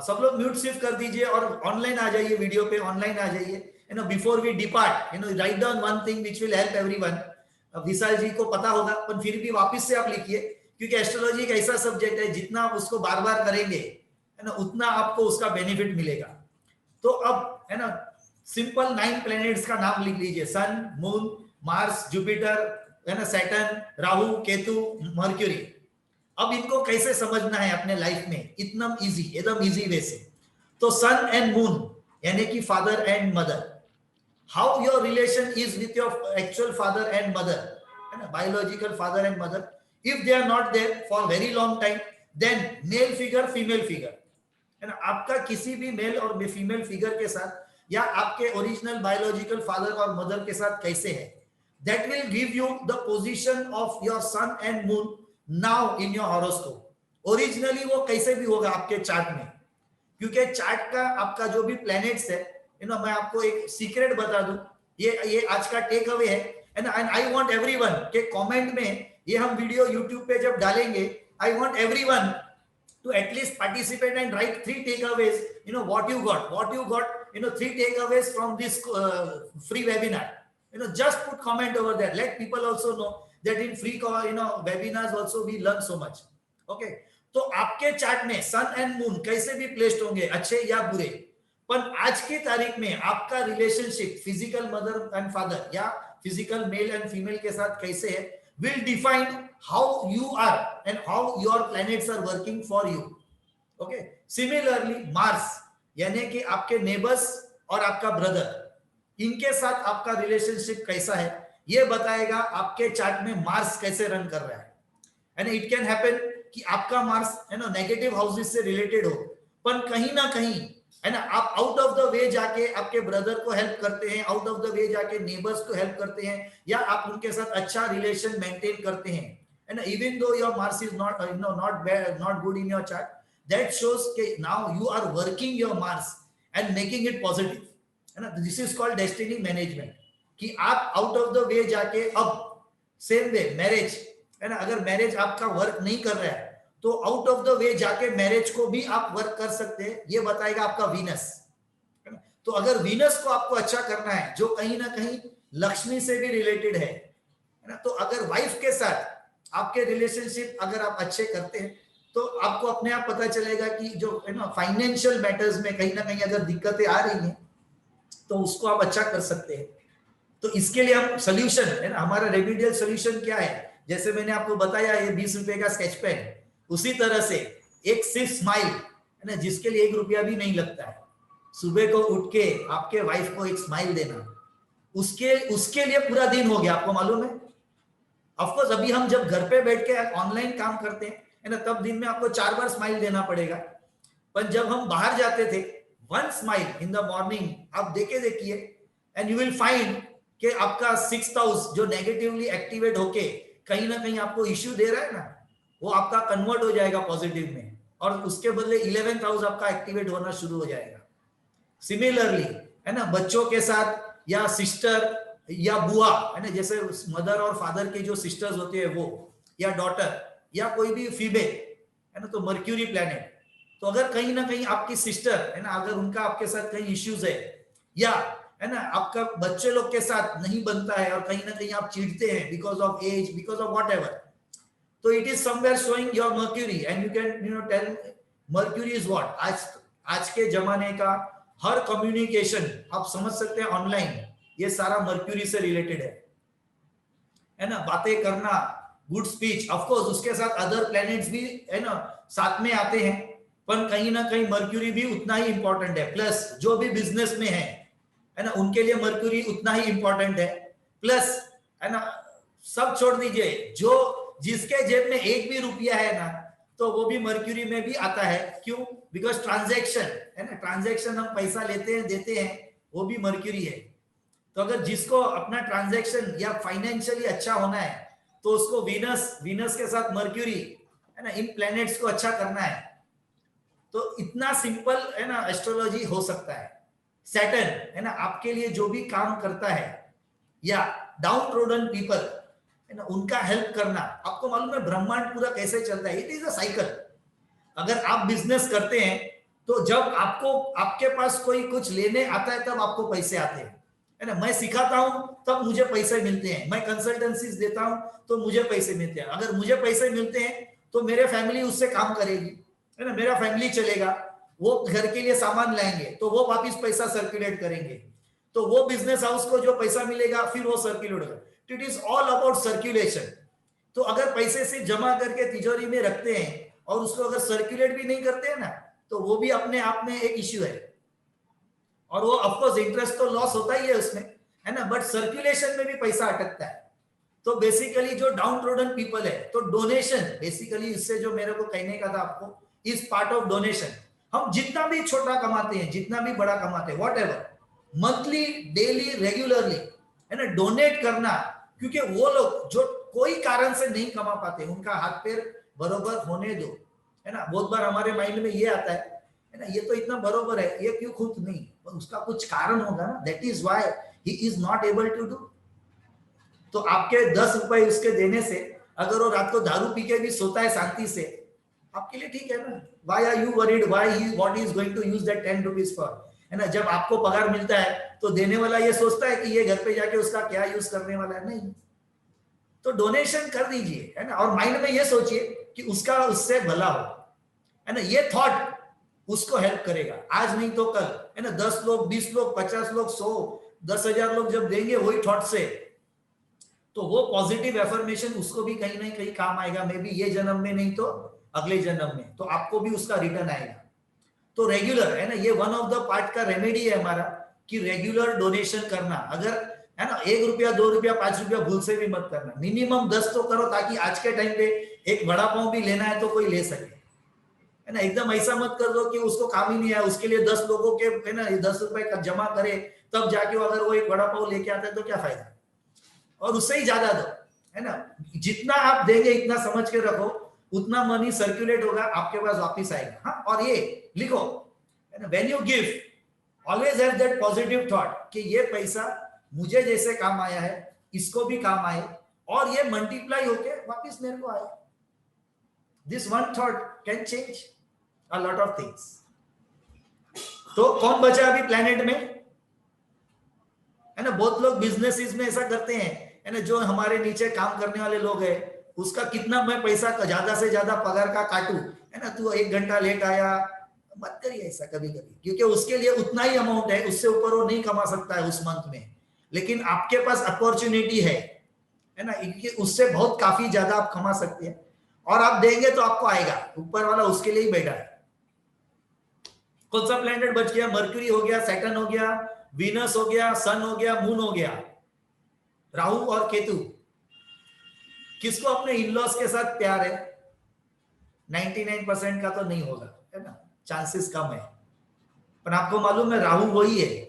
सब लोग म्यूट शिफ्ट कर दीजिए और ऑनलाइन आ जाइए, वीडियो पे ऑनलाइन आ जाइए. You know, before we depart, you know, write down one thing which will help everyone. Vishal ji को पता होगा, पर फिर भी वापस से आप लिखिए क्योंकि एस्ट्रोलॉजी एक ऐसा सब्जेक्ट है जितना आप उसको बार बार करेंगे है ना उतना आपको उसका बेनिफिट मिलेगा। तो अब है ना सिंपल 9 प्लैनेट्स का नाम लिख लीजिए, सन, मून, मार्स, जुपिटर, है ना सैटर्न, राहु, केतु, मर्क्यूरी। अब इनको कैसे समझना है अपने लाइफ में एकदम इजी वे से। तो सन एंड मून यानी कि father and mother, how your relation is with your actual father and mother, है ना biological father and mother. If they are not there for very long time, then male figure female figure, है ना आपका किसी भी mail और female figure के साथ या आपके ओरिजिनल बायोलॉजिकल फादर और मदर के साथ कैसे है, that will give you the position of your son and moon now in your horoscope. Originally वो कैसे भी होगा आपके चार्ट में, क्योंकि चार्ट का आपका जो भी प्लैनेट्स है मैं आपको एक सीक्रेट बता दूं, ये आज का टेक अवे है एंड आई वांट एवरीवन के कमेंट में, ये हम वीडियो यूट्यूब पे जब डालेंगे, I want everyone to at least participate and write 3 takeaways, what you got, 3 takeaways from this free webinar. Just put comment over there, let people also know that in free webinars also we learn so much. Okay, तो आपके chart में सन and moon कैसे भी placed होंगे, अच्छे या बुरे, पर आज की तारीख में आपका relationship physical mother and father या फिजिकल मेल एंड फीमेल के साथ कैसे है, will define how you are and how your planets are working for you. Okay, similarly Mars यानी कि आपके नेबर्स और आपका ब्रदर, इनके साथ आपका रिलेशनशिप कैसा है ये बताएगा आपके चार्ट में मार्स कैसे रन कर रहा है। एंड इट कैन हैपन कि आपका मार्स नेगेटिव हाउसेस से रिलेटेड हो, पर कहीं ना कहीं है ना आप आउट ऑफ द वे जाके आपके ब्रदर को हेल्प करते हैं, आउट ऑफ द वे जाके नेबर्स को हेल्प करते हैं, या आप उनके साथ अच्छा रिलेशन मेंटेन करते हैं, है ना even though your Mars is not good in your chart, that shows कि now you are working your Mars and making it positive, है ना। This is called destiny management, कि आप आउट ऑफ द वे जाके, अब same way marriage, है ना, अगर मैरिज आपका वर्क नहीं कर रहा है तो आउट ऑफ द वे जाके मैरिज को भी आप वर्क कर सकते हैं, ये बताएगा आपका वीनस। तो अगर वीनस को आपको अच्छा करना है जो कहीं ना कहीं लक्ष्मी से भी रिलेटेड है ना, तो अगर वाइफ के साथ आपके रिलेशनशिप अगर आप अच्छे करते हैं तो आपको अपने आप पता चलेगा कि जो है ना फाइनेंशियल मैटर्स में कहीं ना कहीं अगर दिक्कतें आ रही हैं तो उसको आप अच्छा कर सकते हैं। तो इसके लिए हम सोल्यूशन, है ना, हमारा रेमेडियल सोल्यूशन क्या है, जैसे मैंने आपको बताया ये 20 रुपए का स्केच पेन, उसी तरह से एक सिर्फ स्माइल, है ना, जिसके लिए 1 रुपया भी नहीं लगता है, सुबह को उठ के आपके वाइफ को एक स्माइल देना, उसके लिए पूरा दिन हो गया, आपको मालूम है। ऑफकोर्स अभी हम जब घर पे बैठ के ऑनलाइन काम करते हैं, है ना, तब दिन में आपको 4 बार स्माइल देना पड़ेगा, पर जब हम बाहर जाते थे 1 स्माइल इन द मॉर्निंग, आप देखिए एंड यू विल फाइंड कि आपका 6th हाउस जो नेगेटिवली एक्टिवेट होके कहीं ना कहीं आपको इश्यू दे रहा है ना, वो आपका कन्वर्ट हो जाएगा पॉजिटिव में, और उसके बदले 11th हाउस आपका एक्टिवेट होना शुरू हो जाएगा। सिमिलरली, है ना, बच्चों के साथ या सिस्टर या बुआ, है ना, जैसे मदर और फादर के जो सिस्टर्स होते हैं वो, या डॉटर या कोई भी फीमेल, है ना, तो मर्क्यूरी प्लैनेट, तो अगर कहीं ना कहीं आपकी सिस्टर, है ना, अगर उनका आपके साथ कहीं इश्यूज है, या है ना आपका बच्चे लोग के साथ नहीं बनता है और कहीं ना कहीं आप चिढ़ते हैं because of age, because of whatever, तो it is somewhere showing your Mercury and you can tell Mercury is what. आज के जमाने का हर कम्युनिकेशन आप समझ सकते हैं ऑनलाइन, ये सारा मर्क्यूरी से रिलेटेड है ना, बातें करना, गुड स्पीच, ऑफ कोर्स उसके साथ अदर प्लैनेट्स भी, है ना, साथ में आते हैं, पर कहीं ना कहीं मर्क्यूरी भी उतना ही इंपॉर्टेंट है। प्लस जो भी बिजनेस में है ना, उनके लिए मर्क्यूरी उतना ही इंपॉर्टेंट है। प्लस, है ना, सब छोड़ दीजिए, जो जिसके जेब में 1 भी रुपया है ना, तो वो भी मर्क्यूरी में भी आता है। क्यों? बिकॉज ट्रांजैक्शन, है ना, ट्रांजैक्शन हम पैसा लेते हैं देते हैं, वो भी मर्क्यूरी है। तो अगर जिसको अपना ट्रांजैक्शन या फाइनेंशियली अच्छा होना है तो उसको वीनस के साथ मर्क्यूरी, है ना, इन प्लैनेट्स को अच्छा करना है। तो इतना सिंपल, है ना, एस्ट्रोलॉजी हो सकता है। सैटर्न, है ना, आपके लिए जो भी काम करता है, या डाउन ट्रोडन पीपल, है ना, उनका हेल्प करना। आपको मालूम है ब्रह्मांड पूरा कैसे चलता है, इट इज अ साइकिल। अगर आप बिजनेस करते हैं तो जब आपको आपके पास कोई कुछ लेने आता है तब आपको पैसे आते हैं, है ना, मैं सिखाता हूं तब मुझे पैसे मिलते हैं, मैं कंसल्टेंसीज देता हूं तो मुझे पैसे मिलते हैं। अगर मुझे पैसे मिलते हैं तो मेरे फैमिली उससे काम करेगी, है ना, मेरा फैमिली चलेगा, वो घर के लिए सामान लाएंगे तो वो वापिस पैसा सर्कुलेट करेंगे, तो वो बिजनेस हाउस को जो पैसा मिलेगा फिर वो सर्कुलेट होगा। It is all about circulation. तो अगर पैसे से जमा करके तिजोरी में रखते हैं और उसको अगर सर्कुलेट भी नहीं करते हैं ना, तो वो भी अपने आप में एक इश्यू है। और वो ऑफकोर्स इंटरेस्ट तो लॉस होता ही है उसमें, है ना, बट सर्कुलेशन में भी पैसा अटकता है। तो बेसिकली जो डाउन ट्रोडन पीपल है, तो डोनेशन बेसिकली, इससे जो मेरे को कहने का था आपको, इज पार्ट ऑफ डोनेशन। हम जितना भी छोटा कमाते हैं, जितना भी बड़ा कमाते हैं, व्हाटएवर, मंथली, डेली, रेगुलरली, है ना, डोनेट करना। क्योंकि वो लोग जो कोई कारण से नहीं कमा पाते, उनका हाथ पैर बरोबर होने दो, है ना। बहुत बार हमारे माइंड में ये आता है ना, ये तो इतना बरोबर है, ये क्यों खुद नहीं, पर उसका कुछ कारण होगा ना, that is why he is not able to do. तो आपके 10 रुपए उसके देने से अगर वो रात को दारू पी के भी सोता है शांति से, आपके लिए ठीक है ना। Why are you worried, why he what is going to use that 10 rupees for, है ना। जब आपको पगार मिलता है तो देने वाला ये सोचता है कि ये घर पे जाके उसका क्या यूज करने वाला है, नहीं। तो डोनेशन कर दीजिए, है ना, और माइंड में ये सोचिए कि उसका उससे भला हो, है ना। ये थॉट उसको हेल्प करेगा, आज नहीं तो कल, है ना। 10 लोग, 20 लोग, 50 लोग, 100, 10,000 लोग जब देंगे वही थॉट से, तो वो पॉजिटिव एफर्मेशन उसको भी कहीं ना कहीं काम आएगा, मे बी ये जन्म में नहीं तो अगले जन्म में, तो आपको भी उसका रिटर्न आएगा। तो रेगुलर, है ना, ये वन ऑफ द पार्ट का रेमेडी है हमारा, कि रेगुलर डोनेशन करना। अगर, है ना, 1 रुपया, 2 रुपया, 5 रुपया भूल से भी मत करना, मिनिमम 10 तो करो, ताकि आज के टाइम पे एक वड़ा पाव भी लेना है तो कोई ले सके, है ना। एकदम ऐसा मत कर दो कि उसको काम ही नहीं आया, उसके लिए 10 लोगों के, है ना, 10 रुपए का जमा करे तब जाके अगर वो एक वड़ा पाव लेके आता है तो क्या फायदा, और उससे ही ज्यादा दो, है ना। जितना आप देंगे इतना समझ के रखो, उतना मनी सर्कुलेट होगा, आपके पास वापिस आएगा। हाँ, और ये लिखो, है ना, when you give always have that positive thought कि ये पैसा मुझे जैसे काम आया है इसको भी काम आए, और ये मल्टीप्लाई होके वापिस मेरे को आए। This one thought can change a lot of things. तो कौन बचा अभी प्लेनेट में, है ना। बहुत लोग बिजनेसेस में ऐसा करते हैं, है ना, जो हमारे नीचे काम करने वाले लोग हैं, उसका कितना मैं पैसा ज्यादा से ज्यादा पगार का काटू, है ना। तू 1 घंटा लेट आया, मत करिए ऐसा कभी कभी, क्योंकि उसके लिए उतना ही अमाउंट है, उससे ऊपर वो नहीं कमा सकता है उस मंथ में। लेकिन आपके पास अपॉर्चुनिटी है ना, उससे बहुत काफी ज्यादा आप कमा सकते हैं, और आप देंगे तो आपको आएगा, ऊपर वाला उसके लिए ही बैठा है। कौन सा प्लैनेट बच गया? मर्क्यूरी हो गया, सैटर्न हो गया, वीनस हो गया, सन हो गया, मून हो गया, राहु और केतु। किसको अपने इन-लॉज के साथ प्यार है? 99% का तो नहीं होगा, है ना, चांसेस कम है। पर आपको मालूम है राहु वही है,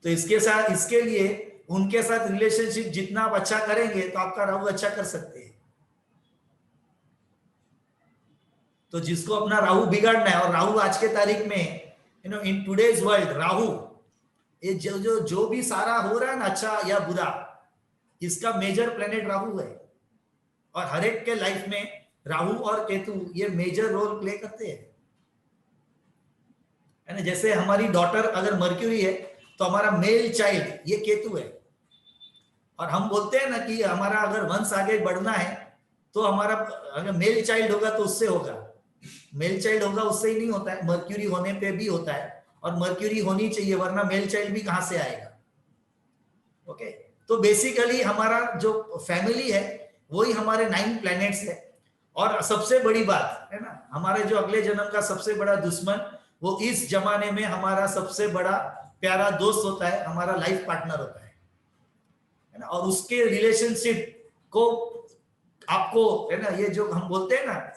तो इसके साथ, इसके लिए उनके साथ रिलेशनशिप जितना आप अच्छा करेंगे तो आपका राहु अच्छा कर सकते हैं। तो जिसको अपना राहु बिगाड़ना है, और राहु आज के तारीख में, you know, in today's world, Rahu ये जो भी सारा हो रहा है ना, अच्छा या बुरा, इसका मेजर प्लेनेट राहु है। और हर एक के लाइफ में राहु और केतु ये मेजर रोल प्ले करते हैं, है ना। जैसे हमारी डॉटर अगर मर्क्यूरी है तो हमारा मेल चाइल्ड ये केतु है। और हम बोलते हैं ना कि हमारा अगर वंश आगे बढ़ना है तो हमारा अगर मेल चाइल्ड होगा तो उससे होगा, मेल चाइल्ड होगा उससे ही नहीं होता है, मर्क्यूरी होने पे भी होता है, और मर्क्यूरी होनी चाहिए, वरना मेल चाइल्ड भी कहां से आएगा। ओके, तो बेसिकली हमारा जो फैमिली है वही हमारे 9 प्लैनेट्स है। और सबसे बड़ी बात है ना, हमारे जो अगले जन्म का सबसे बड़ा दुश्मन, वो इस जमाने में हमारा सबसे बड़ा प्यारा दोस्त होता है, हमारा लाइफ पार्टनर होता है ना। और उसके रिलेशनशिप को आपको, है ना, ये जो हम बोलते हैं ना,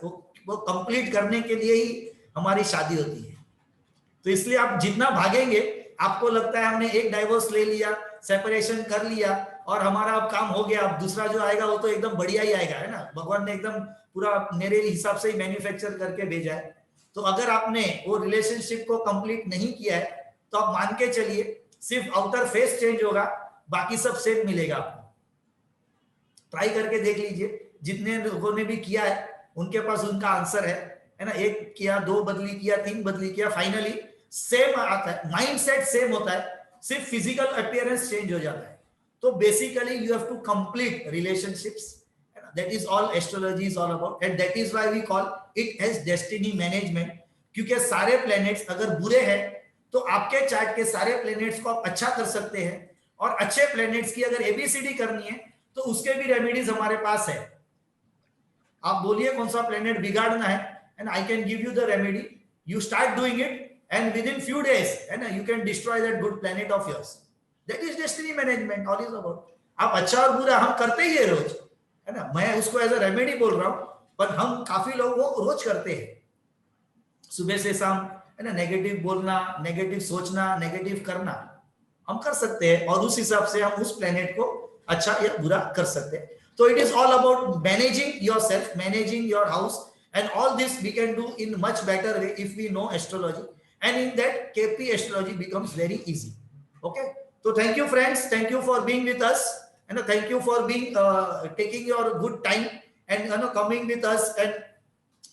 वो कंप्लीट करने के लिए ही हमारी शादी होती है। तो इसलिए आप जितना भागेंगे, आपको लगता है हमने एक डाइवोर्स ले लिया, सेपरेशन कर लिया और हमारा अब काम हो गया, अब दूसरा जो आएगा वो तो एकदम बढ़िया ही आएगा, है ना, भगवान ने एकदम पूरा मेरे हिसाब से ही मैन्युफैक्चर करके भेजा है। तो अगर आपने वो रिलेशनशिप को कंप्लीट नहीं किया है तो आप मान के चलिए सिर्फ आउटर फेस चेंज होगा, बाकी सब सेम मिलेगा आपको। ट्राई करके देख लीजिए, जितने लोगों ने भी किया है उनके पास उनका आंसर है ना। 1 किया, 2 बदली किया, 3 बदली किया, फाइनली सेम आता है, माइंडसेट सेम होता है, सिर्फ फिजिकल अपीयरेंस चेंज हो जाता है. तो basically you have to complete relationships. That is all astrology is all about, and that is why we call it as destiny management. क्योंकि सारे प्लैनेट्स अगर बुरे हैं तो आपके चार्ट के सारे प्लैनेट्स को आप अच्छा कर सकते हैं, और अच्छे प्लैनेट्स की अगर एबीसीडी करनी है तो उसके भी रेमेडीज हमारे पास है. आप बोलिए कौन सा प्लैनेट बिगाड़ना है, and I can give you the remedy. You start doing it and within few days है ना you can destroy that good planet of yours. That is destiny management, all is about. आप अच्छा और बुरा हम करते ही है रोज, है ना. मैं उसको एज अ रेमेडी बोल रहा हूं, पर हम काफी लोग वो रोज करते हैं, सुबह से शाम, है ना. नेगेटिव बोलना, नेगेटिव सोचना, नेगेटिव करना हम कर सकते हैं, और उस हिसाब से हम उस प्लेनेट को अच्छा या बुरा कर सकते हैं. तो it is all about managing yourself, managing your house, and all this we can do in much better way if we know astrology, and in that KP astrology becomes very easy. Okay, so thank you friends, thank you for being with us, and thank you for being taking your good time and coming with us and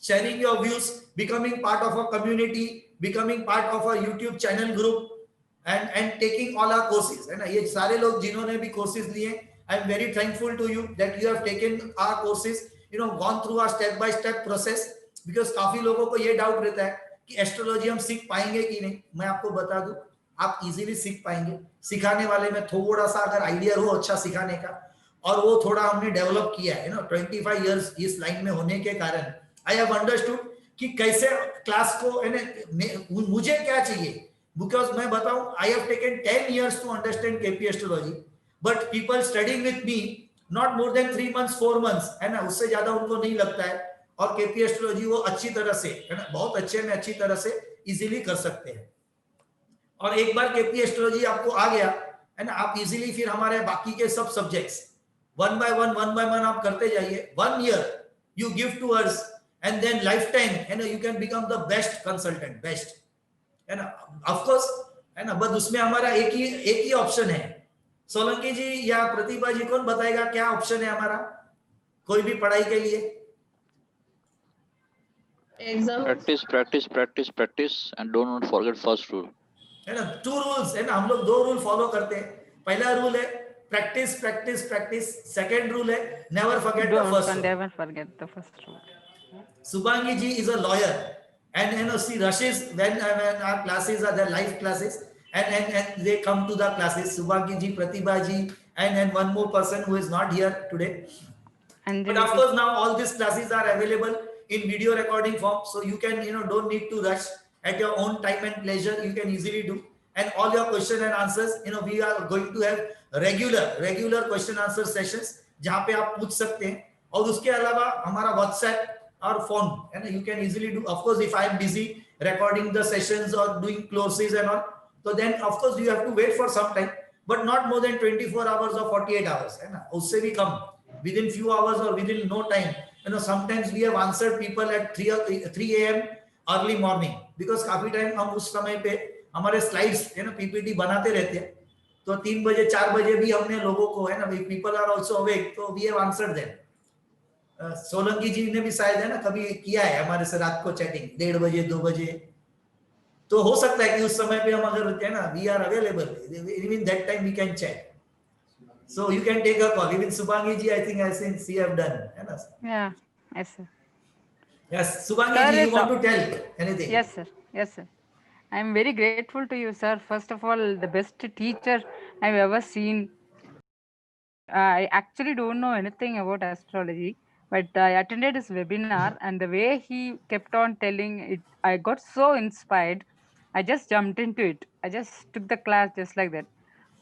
sharing your views, becoming part of a community, becoming part of a YouTube channel group, and taking all our courses. है ना, ये सारे लोग जिन्होंने भी courses लिए, I am very thankful to you that you have taken our courses, gone through our step by step process, because काफी लोगों को ये डाउट रहता है कि एस्ट्रोलॉजी हम सीख पाएंगे कि नहीं. मैं आपको बता दूं, आप इजीली सीख पाएंगे. सिखाने वाले में थोड़ा सा अगर आइडिया हो अच्छा सिखाने का, और वो थोड़ा हमने डेवलप किया है 25 इयर्स इस लाइन में होने के कारण, आई हैव अंडरस्टूड कि कैसे क्लास को मुझे क्या चाहिए. बिकॉज मैं बताऊं, I have taken 10 years to understand KP astrology, but people studying with me not more than 3 months 4 months, है ना, उससे ज्यादा उनको नहीं लगता है. और केपी एस्ट्रोलॉजी वो अच्छी तरह से, है ना, बहुत अच्छे में अच्छी तरह से इजीली कर सकते हैं. और एक बार केपी एस्ट्रोलॉजी आपको आ गया, है ना, आप इजीली फिर हमारे बाकी के सब सब्जेक्ट्स वन बाय वन आप करते जाइए. 1 year you give to us, and then lifetime, है ना, you can become the best consultant, best, है ना. ऑफ कोर्स, है ना, बस उसमें हमारा एक ही ऑप्शन है. सोलंकी जी या प्रतिभा जी कौन बताएगा क्या ऑप्शन है हमारा कोई भी पढ़ाई के लिए? Exam. practice and do not forget first rule. है ना, 2 rules है ना, हम लोग 2 रूल फॉलो करते हैं. पहला रूल है practice practice practice. Second rule है never forget the first rule. Never forget the first rule. Subhangi ji is a lawyer, and she rushes when our classes are the live classes, and they come to the classes. Subhangi ji, Pratibha ji, and one more person who is not here today. But of course now all these classes are available in video recording form, so you can don't need to rush. At your own time and pleasure you can easily do, and all your question and answers, we are going to have regular question answer sessions जहाँ पे आप पूछ सकते हैं. और उसके अलावा हमारा WhatsApp और phone, है ना, you can easily do. Of course if I am busy recording the sessions or doing courses and all, so then of course you have to wait for some time, but not more than 24 hours or 48 hours, है ना, उससे भी कम, within few hours or within no time. Sometimes we have answered people at 3 a.m. early morning, because काफी time हम उस समय पे हमारे स्लाइड्स, है ना, पीपीटी बनाते रहते हैं. तो 3 बजे 4 बजे भी हमने लोगों को, है ना, पीपल आर आल्सो अवेक, तो we have answered them. Solanki ji ने भी शायद, है ना, कभी किया है हमारे से रात को चैटिंग 1:30 बजे 2 बजे. तो हो सकता है कि उस समय पे हम अगर, है ना, we are available, even that time we can chat. So you can take a call. Even Subhangi ji, I think I think she have done. Yeah, yes sir. Yes, Subhangi ji, you want to tell anything? Yes sir, yes sir. I am very grateful to you, sir. First of all, the best teacher I've ever seen. I actually don't know anything about astrology, but I attended his webinar, and the way he kept on telling it, I got so inspired. I just jumped into it. I just took the class just like that.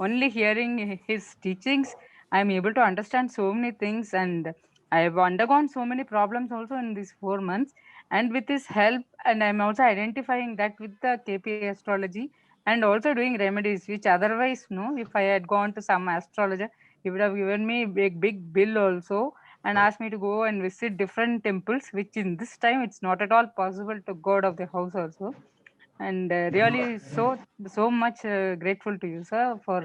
Only hearing his teachings, I am able to understand so many things, and I have undergone so many problems also in these 4 months. And with his help, and I'm also identifying that with the KP astrology, and also doing remedies, which otherwise, no, if I had gone to some astrologer, he would have given me a big bill also and asked me to go and visit different temples, which in this time it's not at all possible to go out of the house also. And really so much grateful to you, sir, for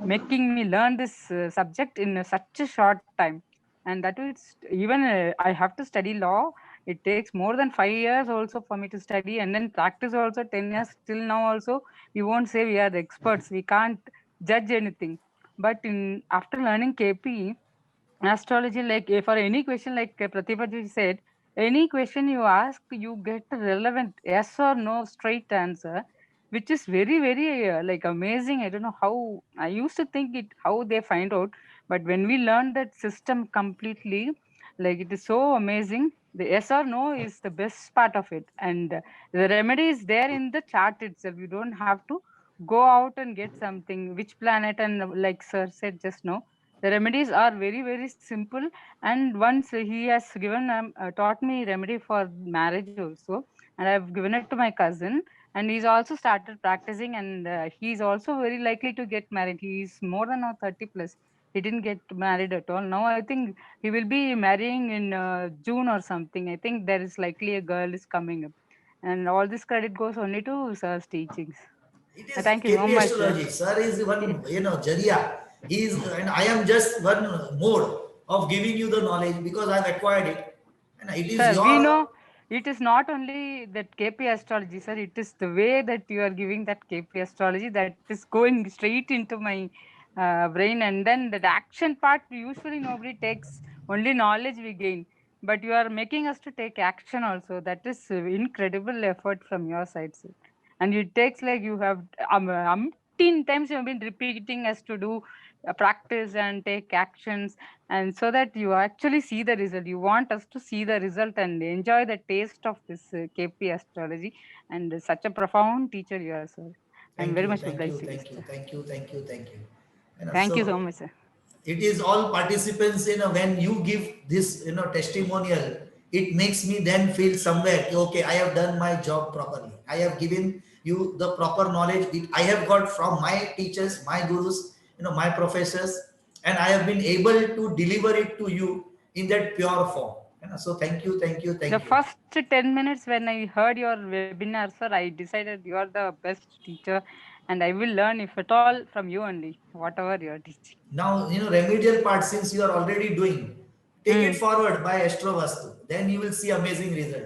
making me learn this subject in such a short time. And that is even I have to study law It takes more than 5 years also for me to study, and then practice also 10 years. Till now also, we won't say we are the experts. We can't judge anything. But after learning KP astrology, like for any question, like Pratibha ji said, any question you ask, you get a relevant yes or no straight answer, which is very, very like amazing. I don't know how I used to think it, how they find out, but when we learn that system completely, like it is so amazing. The yes or no is the best part of it, and the remedy is there in the chart itself. You don't have to go out and get something, which planet, and like sir said just now, the remedies are very, very simple. And once he has given taught me remedy for marriage also, and I've given it to my cousin, and he's also started practicing, and he's also very likely to get married. He's more than now 30 plus. He didn't get married at all. Now I think he will be marrying in June or something. I think there is likely a girl is coming up, and all this credit goes only to sir's teachings. It is Thank you so KP much, sir. astrology. Sir is one, Jariya. He is, and I am just one mode of giving you the knowledge because I've acquired it. And it is Sir, your. we know it is not only that KP astrology, sir. It is the way that you are giving that KP astrology that is going straight into my brain. And then the action part, usually nobody takes, only knowledge we gain. But you are making us to take action also. That is incredible effort from your side, sir. And it takes like you have umpteen times you have been repeating us to do practice and take actions, and so that you actually see the result. You want us to see the result and enjoy the taste of this KP astrology, and such a profound teacher you are, sir. I'm very much obliged to you, sir. Thank you. Thank you so much, sir. It is all participants, when you give this, testimonial, it makes me then feel somewhere, okay, I have done my job properly. I have given you the proper knowledge I have got from my teachers, my gurus, my professors, and I have been able to deliver it to you in that pure form. So thank you. The first 10 minutes when I heard your webinar, sir, I decided you are the best teacher, and I will learn, if at all, from you only, whatever you are teaching. Now, remedial part, since you are already doing, take it forward by Astro Vastu. Then you will see amazing result.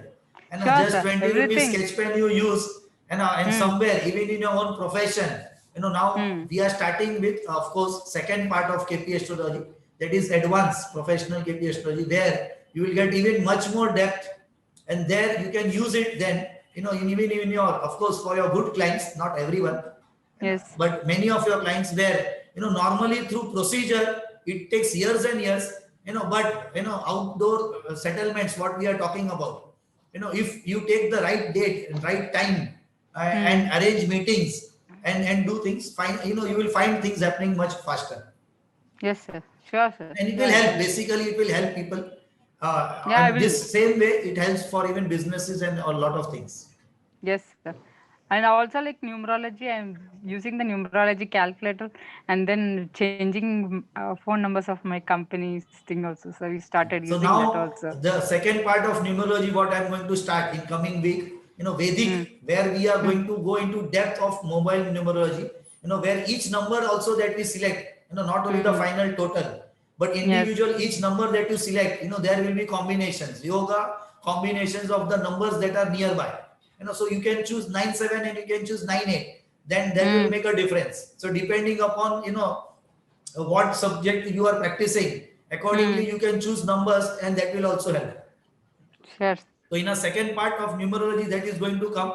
And Sure, just sir. 20 rupees sketch pen you use, and somewhere, even in your own profession, now we are starting with, of course, second part of KP astrology, that is advanced professional KP astrology, where you will get even much more depth, and there you can use it then, even in your, of course, for your good clients, not everyone. Yes. But many of your clients where, normally through procedure, it takes years and years, but, outdoor settlements, what we are talking about, if you take the right date and right time and arrange meetings and do things, you will find things happening much faster. Yes, sir. Sure, sir. And it will help, basically, it will help people. This same way, it helps for even businesses and a lot of things. Yes, sir. And also like numerology, I'm using the numerology calculator and then changing phone numbers of my company's thing also. So we started using that also. The second part of numerology, what I'm going to start in coming week, Vedic, where we are going to go into depth of mobile numerology, where each number also that we select, not only the final total, but individual, each number that you select, there will be combinations, yoga combinations of the numbers that are nearby. So you can choose 9-7 and you can choose 9-8. Then that will make a difference. So depending upon, what subject you are practicing, accordingly you can choose numbers, and that will also help. Sure. So in a second part of numerology that is going to come,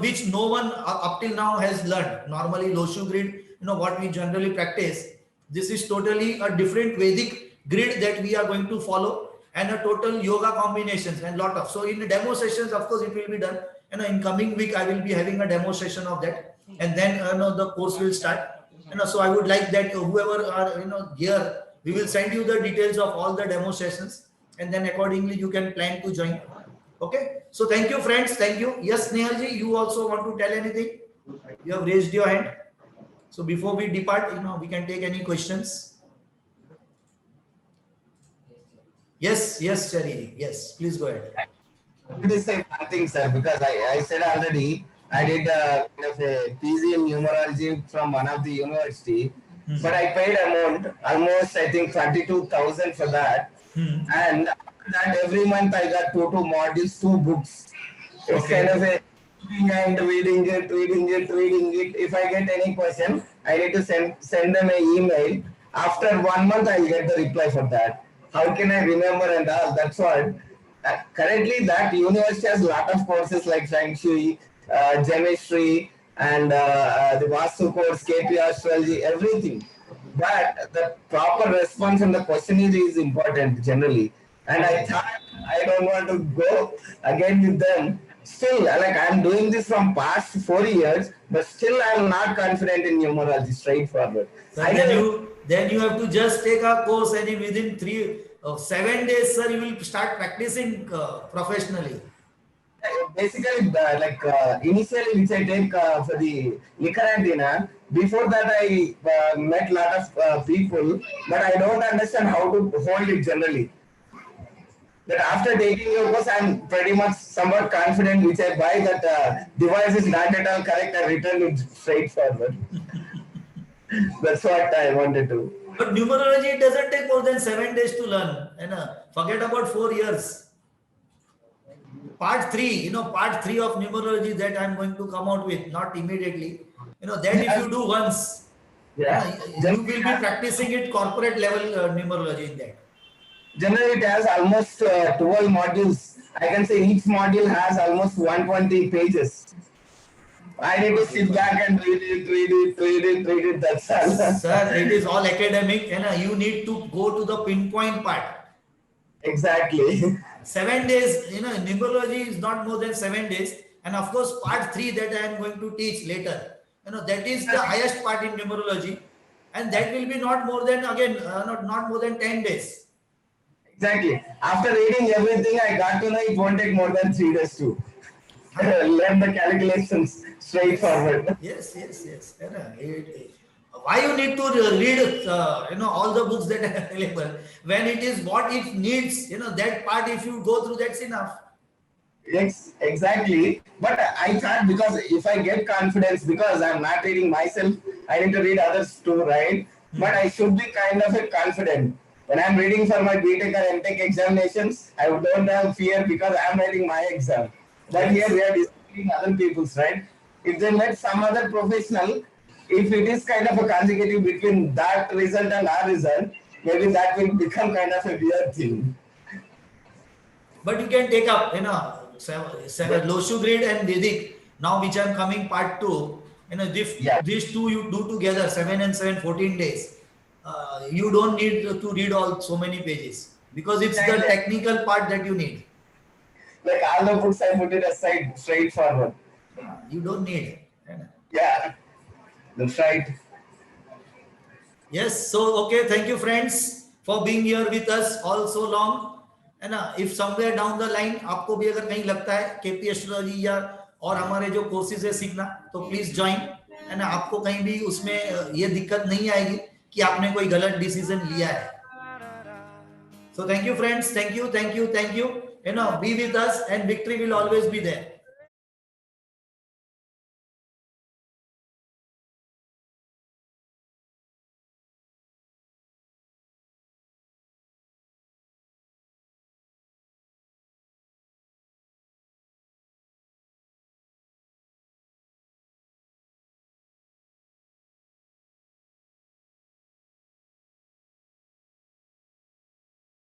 which no one up till now has learned. Normally Loshu grid, what we generally practice, this is totally a different Vedic grid that we are going to follow, and a total yoga combinations and lot of. So in the demo sessions, of course, it will be done. In coming week, I will be having a demo session of that, and then the course will start. So I would like that whoever are here, we will send you the details of all the demo sessions, and then accordingly you can plan to join. Okay. So thank you, friends. Thank you. Yes, Nehalji, you also want to tell anything? You have raised your hand. So before we depart, we can take any questions. Yes, Chariri. Yes, please go ahead. I will say one thing, sir, because I said already, I did a PG in numerology from one of the university, but I paid amount, almost I think 22,000 for that. And that every month I got two modules, 2 books. It's Okay. kind of a and reading it. If I get any question, I need to send them an email. After 1 month, I'll get the reply for that. How can I remember and all? That's what. Currently, that university has a lot of courses like Feng Shui, Chemistry, and the Vastu course, KP Astrology, everything. But the proper response and the questionnaire is important generally. And I thought I don't want to go again with them. Still, like I'm doing this from past 4 years, but still I'm not confident in numerology straightforward. Sir, then you have to just take a course, and within 7 days, sir, you will start practicing professionally. Basically, initially, which I take for the liquor and dinner, before that I met lot of people, but I don't understand how to hold it generally. That after taking your course, I'm pretty much somewhat confident, which I buy that device is not at all correct. I return it straightforward. That's what I wanted to. But numerology, it doesn't take more than 7 days to learn. And forget about 4 years. Part 3 of numerology that I'm going to come out with, not immediately. That if you do once, you will be practicing it corporate level numerology in that. Generally, it has almost 12 modules. I can say each module has almost 120 pages. I need to sit back and read it. That's all. Sir, it is all academic, and you need to go to the pinpoint part. Exactly. 7 days, numerology is not more than 7 days. And of course, part 3 that I am going to teach later, that is the highest part in numerology. And that will be not more than, not more than 10 days. Exactly. After reading everything, I got to know it won't take more than 3 days to learn the calculations straightforward. Yes. Why you need to read, all the books that are available when it is what it needs, that part, if you go through, that's enough. Yes, exactly. But I thought, because if I get confidence, because I'm not reading myself, I need to read others too, right? But I should be kind of a confident. When I'm reading for my BTech or MTech examinations, I don't have fear because I'm writing my exam. But here we are discussing other people's, right? If they met some other professional, if it is kind of a consecutive between that result and our result, maybe that will become kind of a weird thing. But you can take up, Loshu grid and Vedic, now which I'm coming part 2, these two you do together, 7 and 7, 14 days. You don't need to read all so many pages because it's the technical part that you need. Like all the books, I put it aside straightforward. You don't need. Yeah, that's right. Yes, so okay, thank you friends for being here with us all so long. And if somewhere down the line आपको भी अगर कहीं लगता है KP astrology या और हमारे जो कोर्सेज है सीखना, तो प्लीज ज्वाइन. है ना, आपको कहीं भी उसमें ये दिक्कत नहीं आएगी कि आपने कोई गलत डिसीजन लिया है. So thank you friends, thank you. Be with us and victory will always be there.